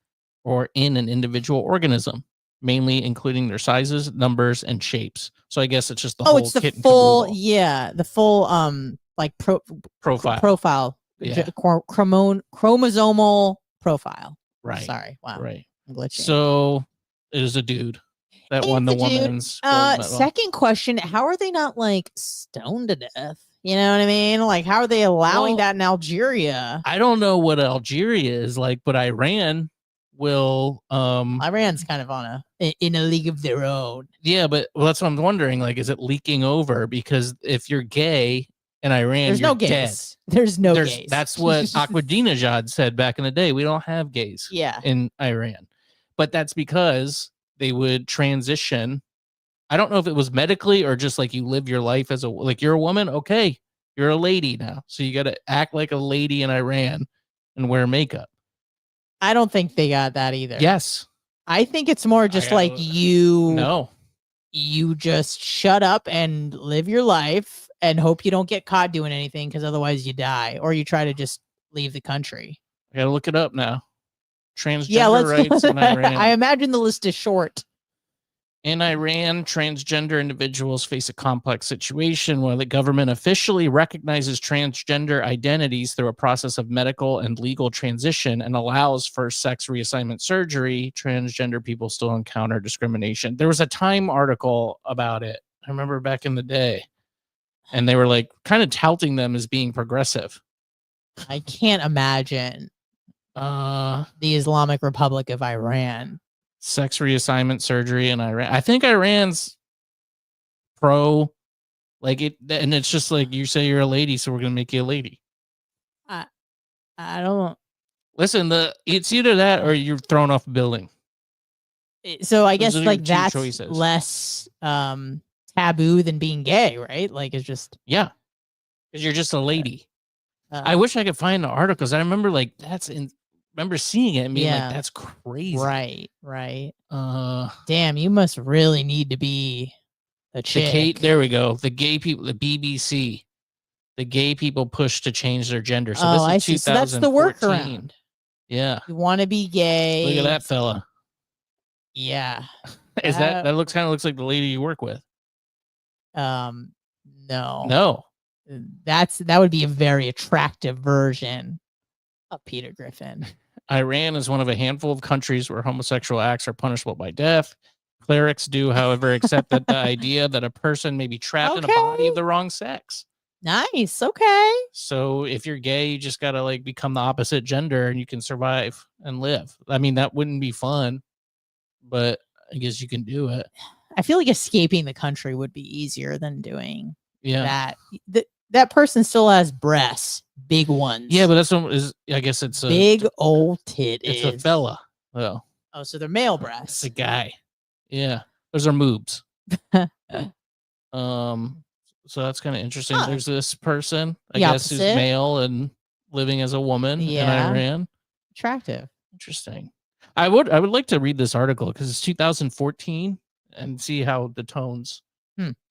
or in an individual organism, mainly including their sizes, numbers, and shapes. So I guess it's just the whole it's the kit and full, caboodle. the full profile. Yeah. Chromosomal profile. Right. Sorry. Wow. Right. I'm glitching. So it is a dude that won the women's gold medal. Second question, how are they not like stoned to death? You know what I mean? Like, how are they allowing that in Algeria? I don't know what Algeria is like, but Iran will Iran's kind of in a league of their own. Yeah, but that's what I'm wondering. Like, is it leaking over? Because if you're gay in Iran, there's you're no gays. Dead. There's no gays. That's what Ahmadinejad said back in the day. We don't have gays in Iran. But that's because they would transition. I don't know if it was medically or just like you live your life as you're a woman. Okay, you're a lady now. So you got to act like a lady in Iran and wear makeup. I don't think they got that either. Yes. I think it's more just like you just shut up and live your life and hope you don't get caught doing anything, because otherwise you die, or you try to just leave the country. I gotta look it up now. Transgender rights in Iran. I imagine the list is short. In Iran, transgender individuals face a complex situation where the government officially recognizes transgender identities through a process of medical and legal transition and allows for sex reassignment surgery. Transgender people still encounter discrimination. There was a Time article about it, I remember back in the day, and they were like kind of touting them as being progressive. I can't imagine the Islamic Republic of Iran. Sex reassignment surgery in Iran. I think Iran's pro, like it, and it's just like you say you're a lady, so we're gonna make you a lady. I don't listen. It's either that or you're thrown off a building. So I guess like that's choices. Less taboo than being gay, right? Like it's just because you're just a lady. I wish I could find the articles. I remember remember seeing it and being Yeah. like, that's crazy. Right. Uh, Damn, you must really need to be a chick. there we go. The gay people, the BBC, the gay people push to change their gender. So this is I see. So that's the 2014. workaround. Yeah. You want to be gay. Look at that fella. Yeah. Is that kind of looks like the lady you work with? No. No. That would be a very attractive version of Peter Griffin. Iran is one of a handful of countries where homosexual acts are punishable by death. Clerics do, however, accept that the idea that a person may be trapped in a body of the wrong sex. Nice. Okay. So if you're gay, you just gotta like become the opposite gender and you can survive and live. I mean, that wouldn't be fun, but I guess you can do it. I feel like escaping the country would be easier than doing Yeah. that person still has breasts, big ones. Yeah, but that's what is. I guess it's a big old titties. It's a fella. Oh, so they're male it's breasts. a guy. Yeah, those are moobs. So that's kind of interesting. Huh. There's this person, I The guess, who's opposite. male and living as a woman in Yeah. Iran. Attractive. Interesting. I would like to read this article because it's 2014 and see how the tones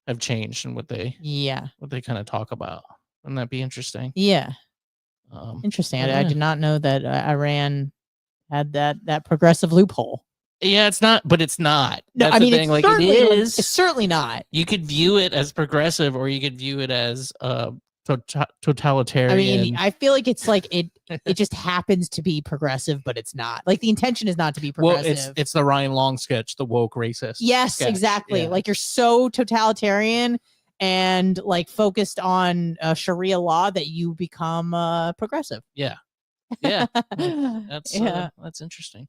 have changed and what they kind of talk about. Wouldn't that be interesting? Yeah. Interesting. I did not know that Iran had that progressive loophole. Yeah, it's not, but it's not. No, That's I mean, the thing. it's Like, it is. It's certainly not. You could view it as progressive, or you could view it as totalitarian. I mean, I feel like it's like it just happens to be progressive, but it's not. Like the intention is not to be progressive. Well, it's the Ryan Long sketch, the woke racist. Yes, sketch. exactly. Yeah. Like you're so totalitarian and like focused on Sharia law that you become progressive. Yeah. That's interesting.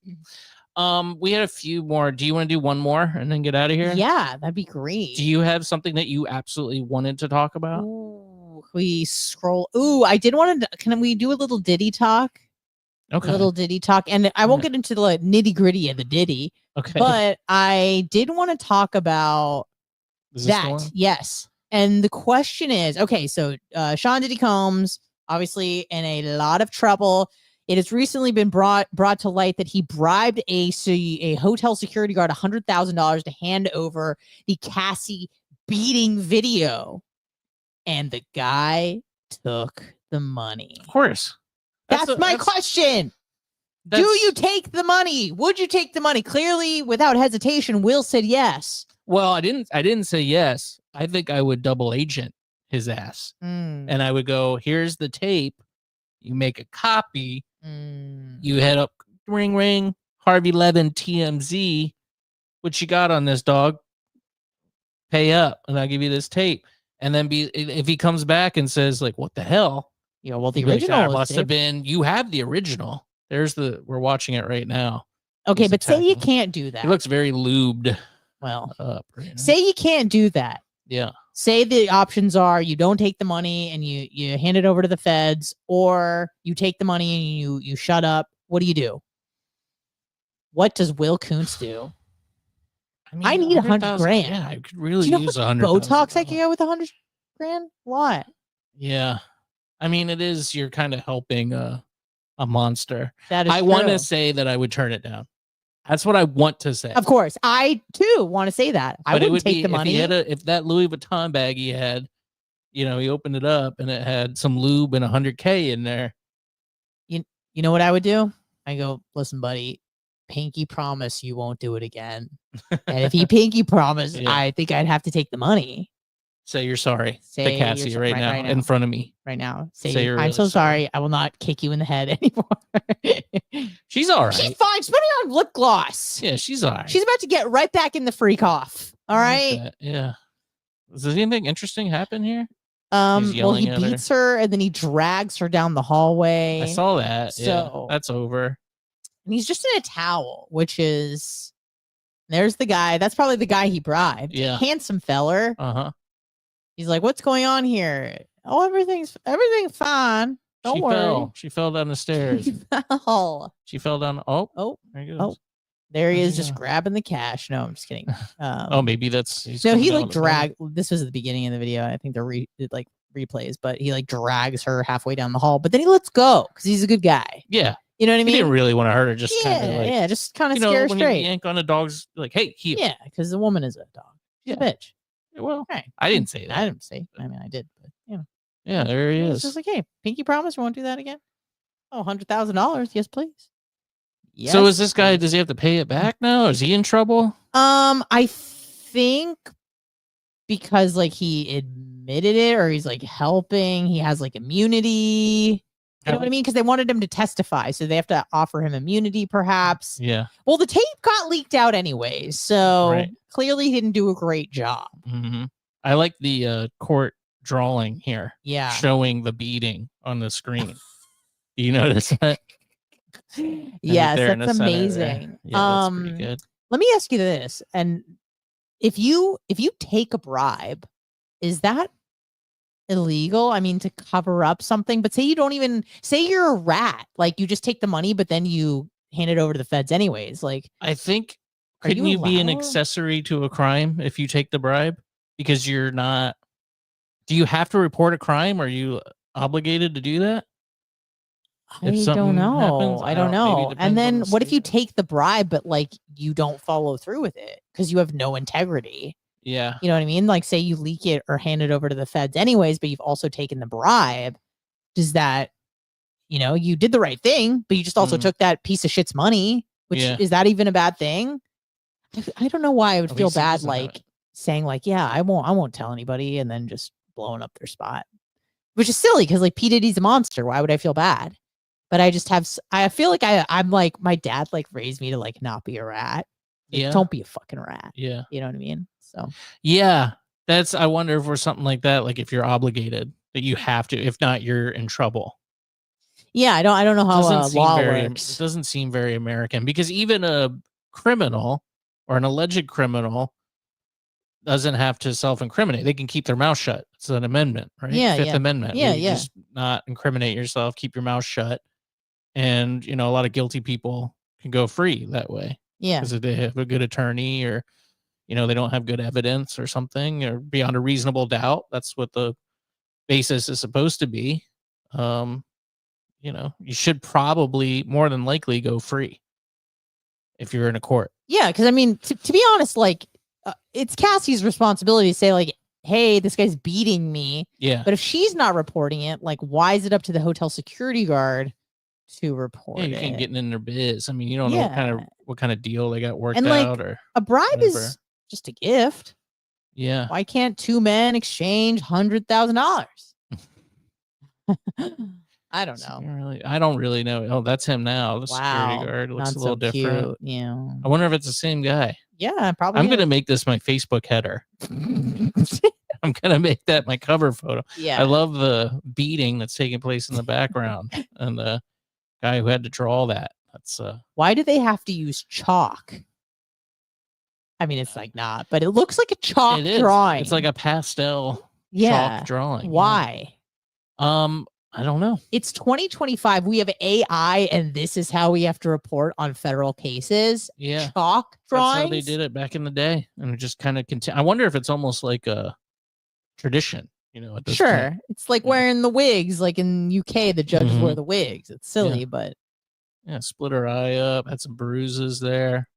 We had a few more. Do you want to do one more and then get out of here? Yeah, that'd be great. Do you have something that you absolutely wanted to talk about? Ooh, we scroll. Ooh, I did want to. Can we do a little Diddy talk? Okay. A little Diddy talk, and I won't get into the nitty gritty of the Diddy. Okay. But I did want to talk about that. Yes. And the question is, okay, so Sean Diddy Combs, obviously in a lot of trouble. It has recently been brought to light that he bribed a hotel security guard $100,000 to hand over the Cassie beating video, and the guy took the money. Of course. That's my question. Do you take the money? Would you take the money? Clearly, without hesitation, Will said yes. Well, I didn't say yes. I think I would double agent his ass, and I would go, "Here's the tape. You make a copy. You head up, ring, Harvey Levin, TMZ. What you got on this, dog? Pay up, and I'll give you this tape." And then if he comes back and says like, "What the hell?" Yeah, well, the You'd be original like, must have been. You have the original. We're watching it right now. Okay, He's but say you attacking. can't do that. He looks very lubed. Well, up. Right now. say you can't do that. Yeah. Say the options are you don't take the money and you hand it over to the feds, or you take the money and you shut up. What do? What does Will Kuntz do? I need $100,000. Yeah, I could really Do you know use what 100. Botox I can get with $100,000? What? Yeah, I mean, it is. You're kind of helping a monster. That is I want true. to say that I would turn it down. That's what I want to say. Of course, I too want to say that. I wouldn't take the money. If that Louis Vuitton bag he had, he opened it up and it had some lube and $100K in there. You know what I would do? I go, listen, buddy, pinky promise you won't do it again. And if he pinky promise, I think I'd have to take the money. Say you're sorry to Say Cassie you're right now in front of me. Right now. Say you're I'm really so sorry. I will not kick you in the head anymore. She's all right. She's fine. She's putting on lip gloss. Yeah, she's all right. She's about to get right back in the freak off. All right. Yeah. Does anything interesting happen here? Well, he beats her and then he drags her down the hallway. I saw that. So that's over. And he's just in a towel, which is there's the guy. That's probably the guy he bribed. Yeah. Handsome feller. Uh-huh. He's like, what's going on here? Oh, everything's fine. Don't worry. She fell down the stairs. She fell down. Oh, there he goes. Oh, there he is, just grabbing the cash. No, I'm just kidding. Maybe that's. No, he like dragged. This was at the beginning of the video. I think they're replays, but he like drags her halfway down the hall, but then he lets go because he's a good guy. Yeah. You know what I He mean? didn't really want to hurt her. Just kind of like, yeah, just kind of you know, scare her when you straight. yank on a dog's like, hey, heel. Yeah, because the woman is a dog. She's a bitch. Well, Right. I didn't say that. I didn't say. I mean, I did, but you know. Yeah, there he It's is. just like, hey, pinky promise, we won't do that again. Oh, $100,000. Yes, please. Yes. So is this guy? please. Does he have to pay it back now? Is he in trouble? I think because like he admitted it, or he's like helping. He has like immunity. You know what I mean? Because they wanted him to testify, so they have to offer him immunity, perhaps. Yeah. Well, the tape got leaked out anyways, so Right. clearly he didn't do a great job. Mm-hmm. I like the court drawing here. Yeah. Showing the beating on the screen. Do you notice that? Yes, there in that's the center there. amazing. Yeah, that's pretty good. Let me ask you this, and if you take a bribe, is that illegal? I mean, to cover up something, but say you don't even say you're a rat, like you just take the money, but then you hand it over to the feds anyways. Like, I think are couldn't you be an allowed? accessory to a crime if you take the bribe? Because you're not. Do you have to report a crime? Are you obligated to do that? I If don't something know. happens, I don't maybe it know. depends And on then the what if you state. take the bribe, but like you don't follow through with it because you have no integrity? Yeah. You know what I mean? Like, say you leak it or hand it over to the feds anyways, but you've also taken the bribe. Does that, you know, you did the right thing, but you just also took that piece of shit's money, which is that even a bad thing? I don't know why I would At feel least he bad, doesn't have like it. saying like, yeah, I won't tell anybody, and then just blowing up their spot, which is silly because like P. Diddy's a monster. Why would I feel bad? But I just have, I feel like I'm like, my dad like raised me to like not be a rat. Like, Yeah. don't be a fucking rat. Yeah. You know what I mean? So Yeah. I wonder if we're something like that, like if you're obligated, that you have to, if not, you're in trouble. yeah, I don't know how law It works. doesn't seem very American, because even a criminal or an alleged criminal doesn't have to self-incriminate. They can keep their mouth shut. It's an amendment, right? Yeah, Fifth yeah. Amendment. Yeah, You yeah. Just not incriminate yourself, keep your mouth shut. And, you know, a lot of guilty people can go free that way. Yeah. Because if they have a good attorney, or, you know, they don't have good evidence or something, or beyond a reasonable doubt. That's what the basis is supposed to be. You know, you should probably more than likely go free if you're in a court. Yeah, because I mean, to be honest, like it's Cassie's responsibility to say like, hey, this guy's beating me. Yeah. But if she's not reporting it, like, why is it up to the hotel security guard to report Yeah, you it? can't get in their biz. I mean, you don't know what kind of deal they got worked And like out, or a bribe whatever. is just a gift. Yeah. Why can't two men exchange $100,000? I don't know. I don't really know. Oh, that's him now. The security guard looks not a little so different. cute. Yeah. I wonder if it's the same guy. Yeah, probably. I'm gonna make this my Facebook header. I'm gonna make that my cover photo. Yeah. I love the beating that's taking place in the background and the guy who had to draw that. That's Why do they have to use chalk? I mean, it's like not, but it looks like a chalk drawing. It's like a pastel chalk drawing. Why? Yeah. I don't know. It's 2025. We have AI, and this is how we have to report on federal cases. Yeah. Chalk drawings. That's how they did it back in the day, and it just kind of continue. I wonder if it's almost like a tradition, you know? At this point. It's like wearing the wigs, like in UK, the judges wear the wigs. It's silly, but yeah, split her eye up, had some bruises there.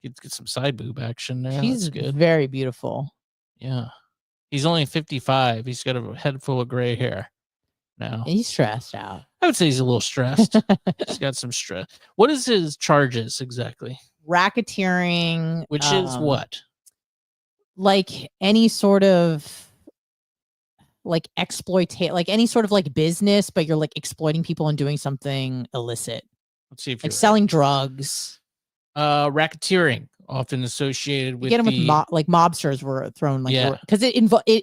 Get some side boob action there. She's That's good. Very beautiful. Yeah, he's only 55. He's got a head full of gray hair now. He's stressed out. I would say he's a little stressed. He's got some stress. What is his charges exactly? Racketeering, which is what? Like any sort of like like any sort of like business, but you're like exploiting people and doing something illicit. Let's see if like selling drugs. Racketeering, often associated with get them with like mobsters were thrown like because it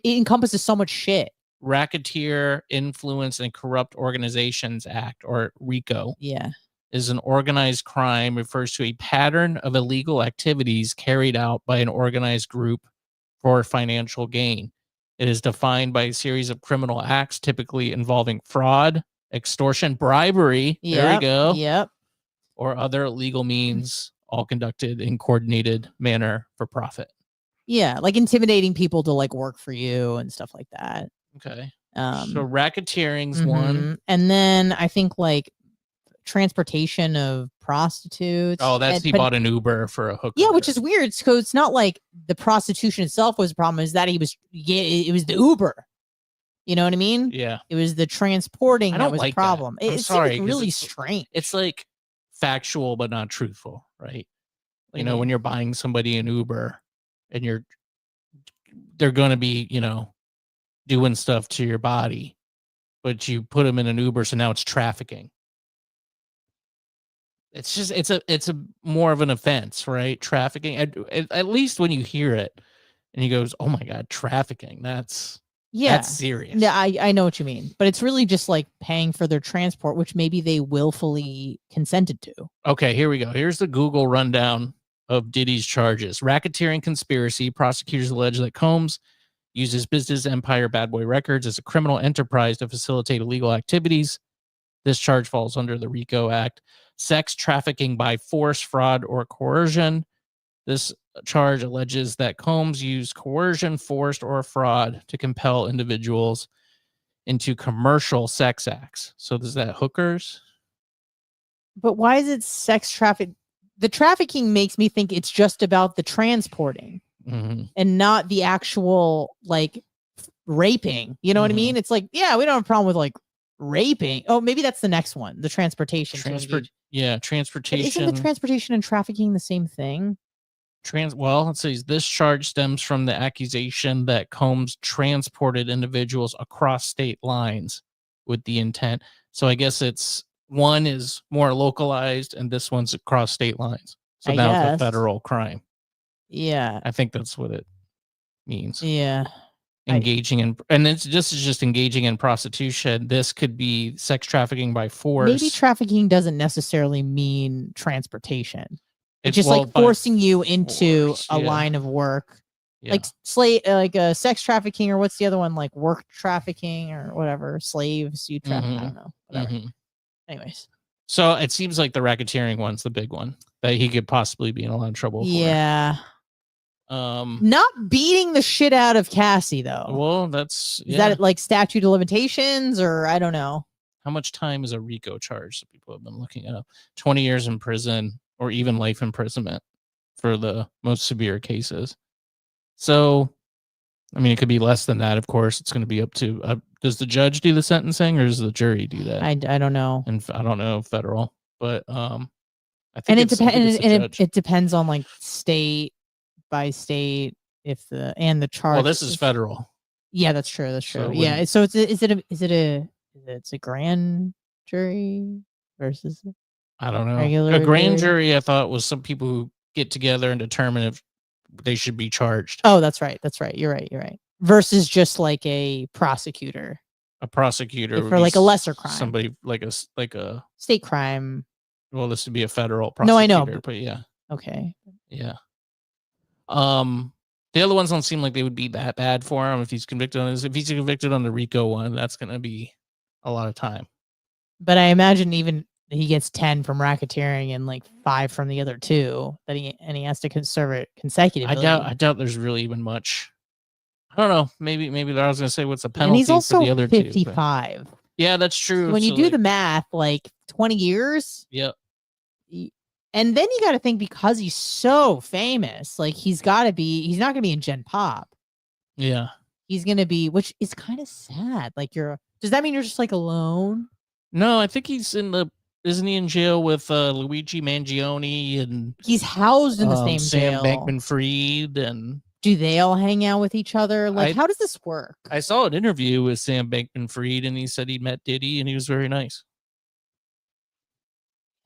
encompasses so much shit. Racketeer Influence and Corrupt Organizations Act, or RICO. Yeah. Is an organized crime, refers to a pattern of illegal activities carried out by an organized group for financial gain. It is defined by a series of criminal acts, typically involving fraud, extortion, bribery. There we go. Yep. Or other illegal means, all conducted in coordinated manner for profit. Yeah, like intimidating people to like work for you and stuff like that. Okay. So racketeering's one. And then I think like transportation of prostitutes. Oh, he bought an Uber for a hooker. Yeah, which is weird. So it's not like the prostitution itself was a problem. Is that it was the Uber. You know what I mean? Yeah. It was the transporting that was like the problem. That. It's really strange. It's like factual but not truthful, right? You know, when you're buying somebody an Uber and they're going to be, doing stuff to your body, but you put them in an Uber, so now it's trafficking. It's just it's a more of an offense, right? Trafficking. At least when you hear it and he goes, "Oh my God, trafficking." That's serious. Yeah, I know what you mean, but it's really just like paying for their transport, which maybe they willfully consented to. Okay, here we go. Here's the Google rundown of Diddy's charges. Racketeering conspiracy. Prosecutors allege that Combs uses business empire Bad Boy Records as a criminal enterprise to facilitate illegal activities. This charge falls under the RICO Act. Sex trafficking by force, fraud, or coercion. This charge alleges that Combs used coercion, force, or fraud to compel individuals into commercial sex acts. So is that hookers? But why is it sex traffic? The trafficking makes me think it's just about the transporting and not the actual like raping. You know what I mean? It's like, yeah, we don't have a problem with like raping. Oh, maybe that's the next one. The transportation. Transportation. Isn't the transportation and trafficking the same thing? Well, it says this charge stems from the accusation that Combs transported individuals across state lines with the intent. So I guess one is more localized and this one's across state lines. So now it's a federal crime. Yeah. I think that's what it means. Yeah. Engaging in, and this is just engaging in prostitution. This could be sex trafficking by force. Maybe trafficking doesn't necessarily mean transportation. It's just like forcing you into a line of work, like sex trafficking, or what's the other one? Like work trafficking or whatever, slaves you traffic. I don't know. Whatever. Anyways, so it seems like the racketeering one's the big one that he could possibly be in a lot of trouble. Yeah. Not beating the shit out of Cassie though. Well, is that like statute of limitations, or I don't know. How much time is a RICO charge? People have been looking it up. 20 years in prison. Or even life imprisonment for the most severe cases. So, I mean, it could be less than that, of course. It's going to be up to, does the judge do the sentencing or does the jury do that? I don't know. And I don't know federal, but I think and it depends on like state by state if the charge. Well, this is federal. Yeah, that's true. That's true. So yeah. So is it a grand jury versus I don't know. A grand jury, I thought, was some people who get together and determine if they should be charged. Oh, that's right. That's right. You're right. Versus just like a prosecutor. A prosecutor for like a lesser crime. Somebody like a state crime. Well, this would be a federal prosecutor. No, I know. But yeah. Okay. Yeah. The other ones don't seem like they would be that bad for him if he's convicted on this. If he's convicted on the RICO one, that's going to be a lot of time. But I imagine even he gets 10 from racketeering and like 5 from the other 2 that he has to serve it consecutively. I doubt there's really even much. I don't know. Maybe I was gonna say what's the penalty and he's also for the other 55. 2. Yeah, that's true. So when you do the math, like 20 years. Yep. And then you got to think because he's so famous, like he's not going to be in Gen Pop. Yeah. He's going to be, which is kind of sad. Like does that mean you're just like alone? No, I think he's isn't he in jail with Luigi Mangione and he's housed in the same Sam jail. Bankman-Fried and do they all hang out with each other? Like, how does this work? I saw an interview with Sam Bankman-Fried and he said he met Diddy and he was very nice.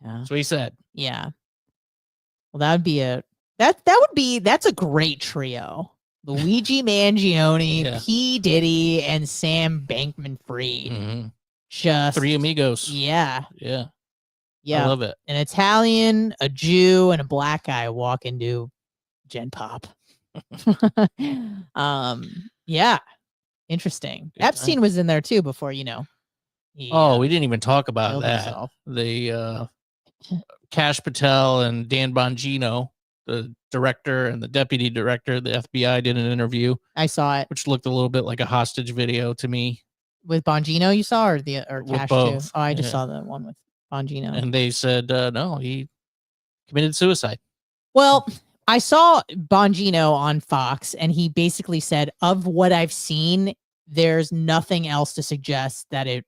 Yeah. That's what he said. Yeah. Well, that would be that's a great trio. Luigi Mangione, P. Diddy, and Sam Bankman-Fried. Mm-hmm. Just 3 amigos. Yeah. Yeah. Yeah. I love it. An Italian, a Jew, and a black guy walk into Gen Pop. Yeah. Interesting. Good Epstein was in there too before, we didn't even talk about that. Himself. The Kash Patel and Dan Bongino, the director and the deputy director of the FBI, did an interview. I saw it. Which looked a little bit like a hostage video to me. with Bongino you saw, or With Cash both, too? Oh, I just yeah. saw the one with Bongino. And they said, no, he committed suicide. Well, I saw Bongino on Fox, and he basically said, of what I've seen, there's nothing else to suggest that it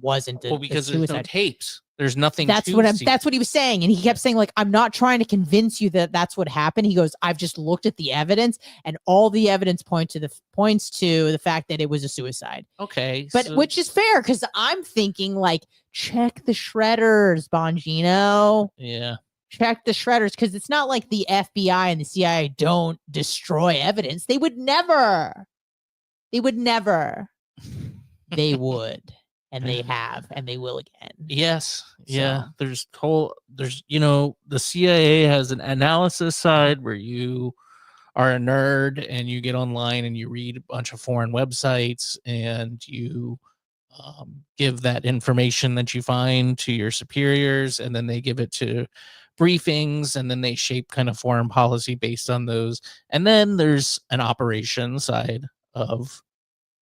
wasn't a Because suicide. there's no tapes. There's nothing. That's what he was saying, and he kept saying, like, I'm not trying to convince you that that's what happened. He goes, I've just looked at the evidence, and all the evidence points to the fact that it was a suicide. Okay, but which is fair, because I'm thinking, like, check the shredders, Bongino. Yeah. Check the shredders, because it's not like the FBI and the CIA don't destroy evidence. They would never. They would. And they have, and they will again. Yes. Yeah. There's the CIA has an analysis side where you are a nerd and you get online and you read a bunch of foreign websites and you give that information that you find to your superiors, and then they give it to briefings, and then they shape kind of foreign policy based on those. And then there's an operation side of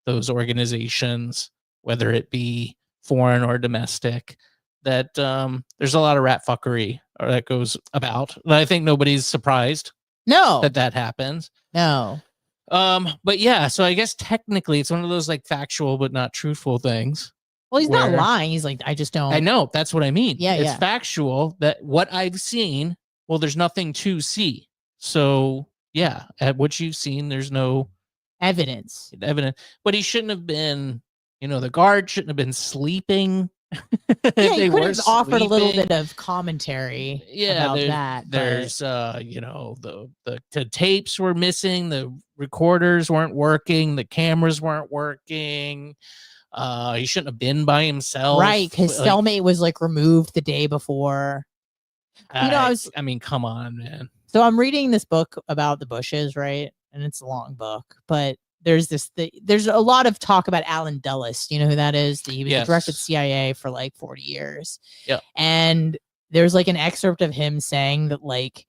those organizations, whether it be foreign or domestic, that there's a lot of rat fuckery that goes about. I think nobody's surprised that happens. No. But yeah, so I guess technically it's one of those like factual but not truthful things. Well, he's not lying. He's like, I just don't. I know, that's what I mean. Yeah, it's factual that what I've seen, well, there's nothing to see. So yeah, at what you've seen, there's no evidence. But he shouldn't have been, the guard shouldn't have been sleeping. Yeah, he could have offered a little bit of commentary about that. There's the tapes were missing, the recorders weren't working, the cameras weren't working. He shouldn't have been by himself. Right, because cellmate was like removed the day before. I mean, come on, man. So I'm reading this book about the Bushes, right? And it's a long book, but there's a lot of talk about Alan Dulles. You know who that is? He was the director of the CIA for like 40 years. Yeah. And there's like an excerpt of him saying that like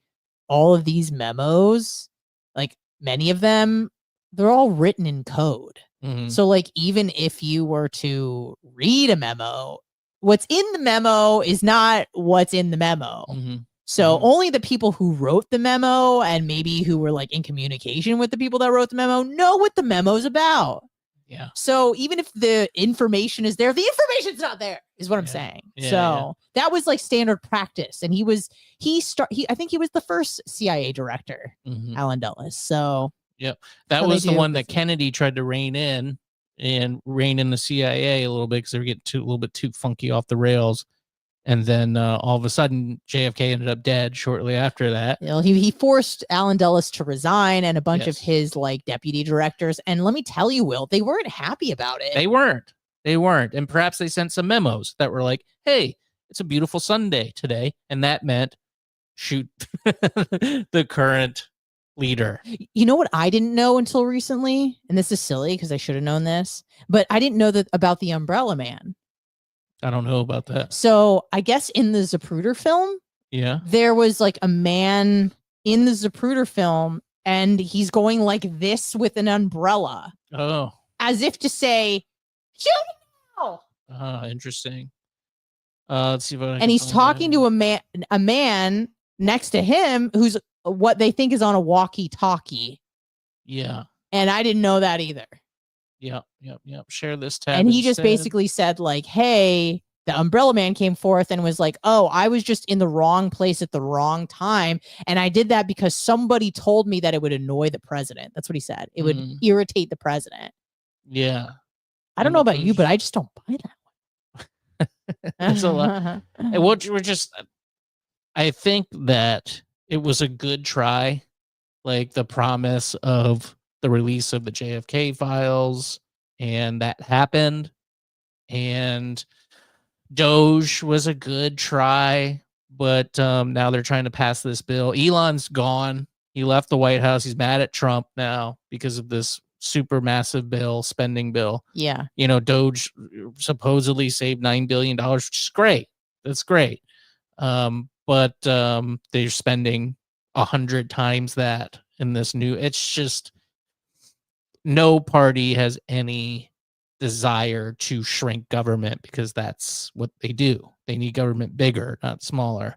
all of these memos, like many of them, they're all written in code. Mm-hmm. So like even if you were to read a memo, what's in the memo is not what's in the memo. Mm-hmm. So only the people who wrote the memo and maybe who were like in communication with the people that wrote the memo know what the memo's about. Yeah. So even if the information is there, the information's not there, is what I'm saying. Yeah, that was like standard practice. And I think he was the first CIA director, Alan Dulles. So that was the one that Kennedy tried to rein in the CIA a little bit because they were getting a little bit too funky off the rails. And then all of a sudden, JFK ended up dead shortly after that. He forced Alan Dulles to resign and a bunch of his like deputy directors. And let me tell you, Will, they weren't happy about it. They weren't. And perhaps they sent some memos that were like, hey, it's a beautiful Sunday today. And that meant shoot the current leader. You know what I didn't know until recently? And this is silly because I should have known this. But I didn't know that about the Umbrella Man. I don't know about that. So I guess in the Zapruder film, there was like a man in the Zapruder film, and he's going like this with an umbrella. Oh, as if to say, "Shoot now!" Interesting. Let's see what. And he's talking to a man next to him who's what they think is on a walkie-talkie. Yeah. And I didn't know that either. Yep. Share this tab. And he just basically said like, hey, the Umbrella Man came forth and was like, oh, I was just in the wrong place at the wrong time. And I did that because somebody told me that it would annoy the president. That's what he said. It would irritate the president. Yeah. I don't know about you, but I just don't buy that one. That's a lot. I think that it was a good try. Like the promise of the release of the JFK files, and that happened. And Doge was a good try, but now they're trying to pass this bill. Elon's gone. He left the White House. He's mad at Trump now because of this super massive spending bill. Yeah. Doge supposedly saved $9 billion, which is great. That's great. But they're spending 100 times that in this new. It's just no party has any desire to shrink government because that's what they do. They need government bigger, not smaller.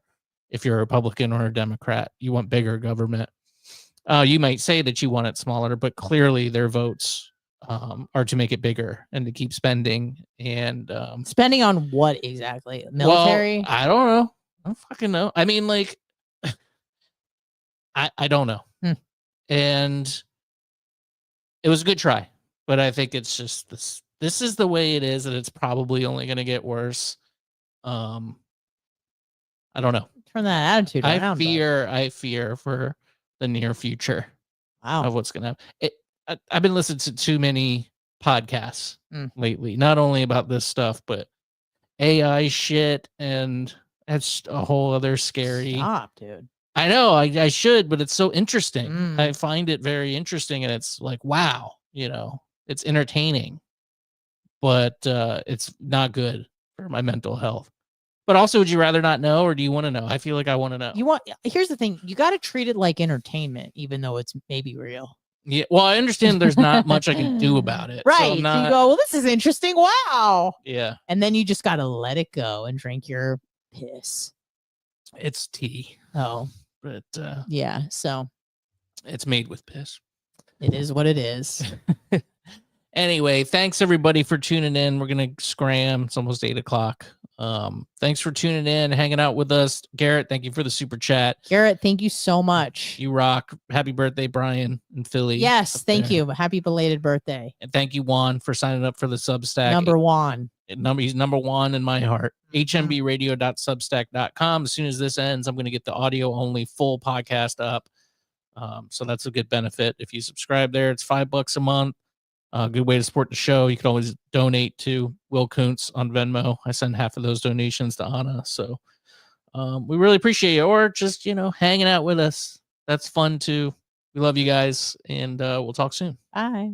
If you're a Republican or a Democrat, you want bigger government. You might say that you want it smaller, but clearly their votes are to make it bigger and to keep spending. And spending on what exactly? Military? Well, I don't know. I don't fucking know. I mean, like, I don't know. And it was a good try, but I think it's just this is the way it is, and it's probably only going to get worse. I don't know. Turn that attitude around. I fear for the near future Wow. of what's going to happen. I've been listening to too many podcasts lately, not only about this stuff, but AI shit, and that's a whole other scary. Stop, dude. I know I should, but it's so interesting. I find it very interesting, and it's like, wow, it's entertaining, but it's not good for my mental health. But also, would you rather not know, or do you want to know? I feel like I want to know. Here's the thing. You got to treat it like entertainment, even though it's maybe real. Yeah. Well, I understand there's not much I can do about it. Right. So you go, well, this is interesting. Wow. Yeah. And then you just got to let it go and drink your piss. It's tea. Oh. But yeah. So it's made with piss. It is what it is. Anyway, thanks everybody for tuning in. We're going to scram. It's almost 8:00. Thanks for tuning in, hanging out with us. Garrett, thank you for the super chat. Garrett, thank you so much. You rock. Happy birthday, Brian in Philly. Yes, thank you. Happy belated birthday. And thank you, Juan, for signing up for the Substack. Number one. He's number one in my heart. HMBradio.substack.com. As soon as this ends, I'm going to get the audio only full podcast up. So that's a good benefit. If you subscribe there, it's $5 a month. Good way to support the show. You can always donate to Will Kuncz on Venmo. I send half of those donations to Anna. So we really appreciate you. Or just, hanging out with us. That's fun too. We love you guys, and we'll talk soon. Bye.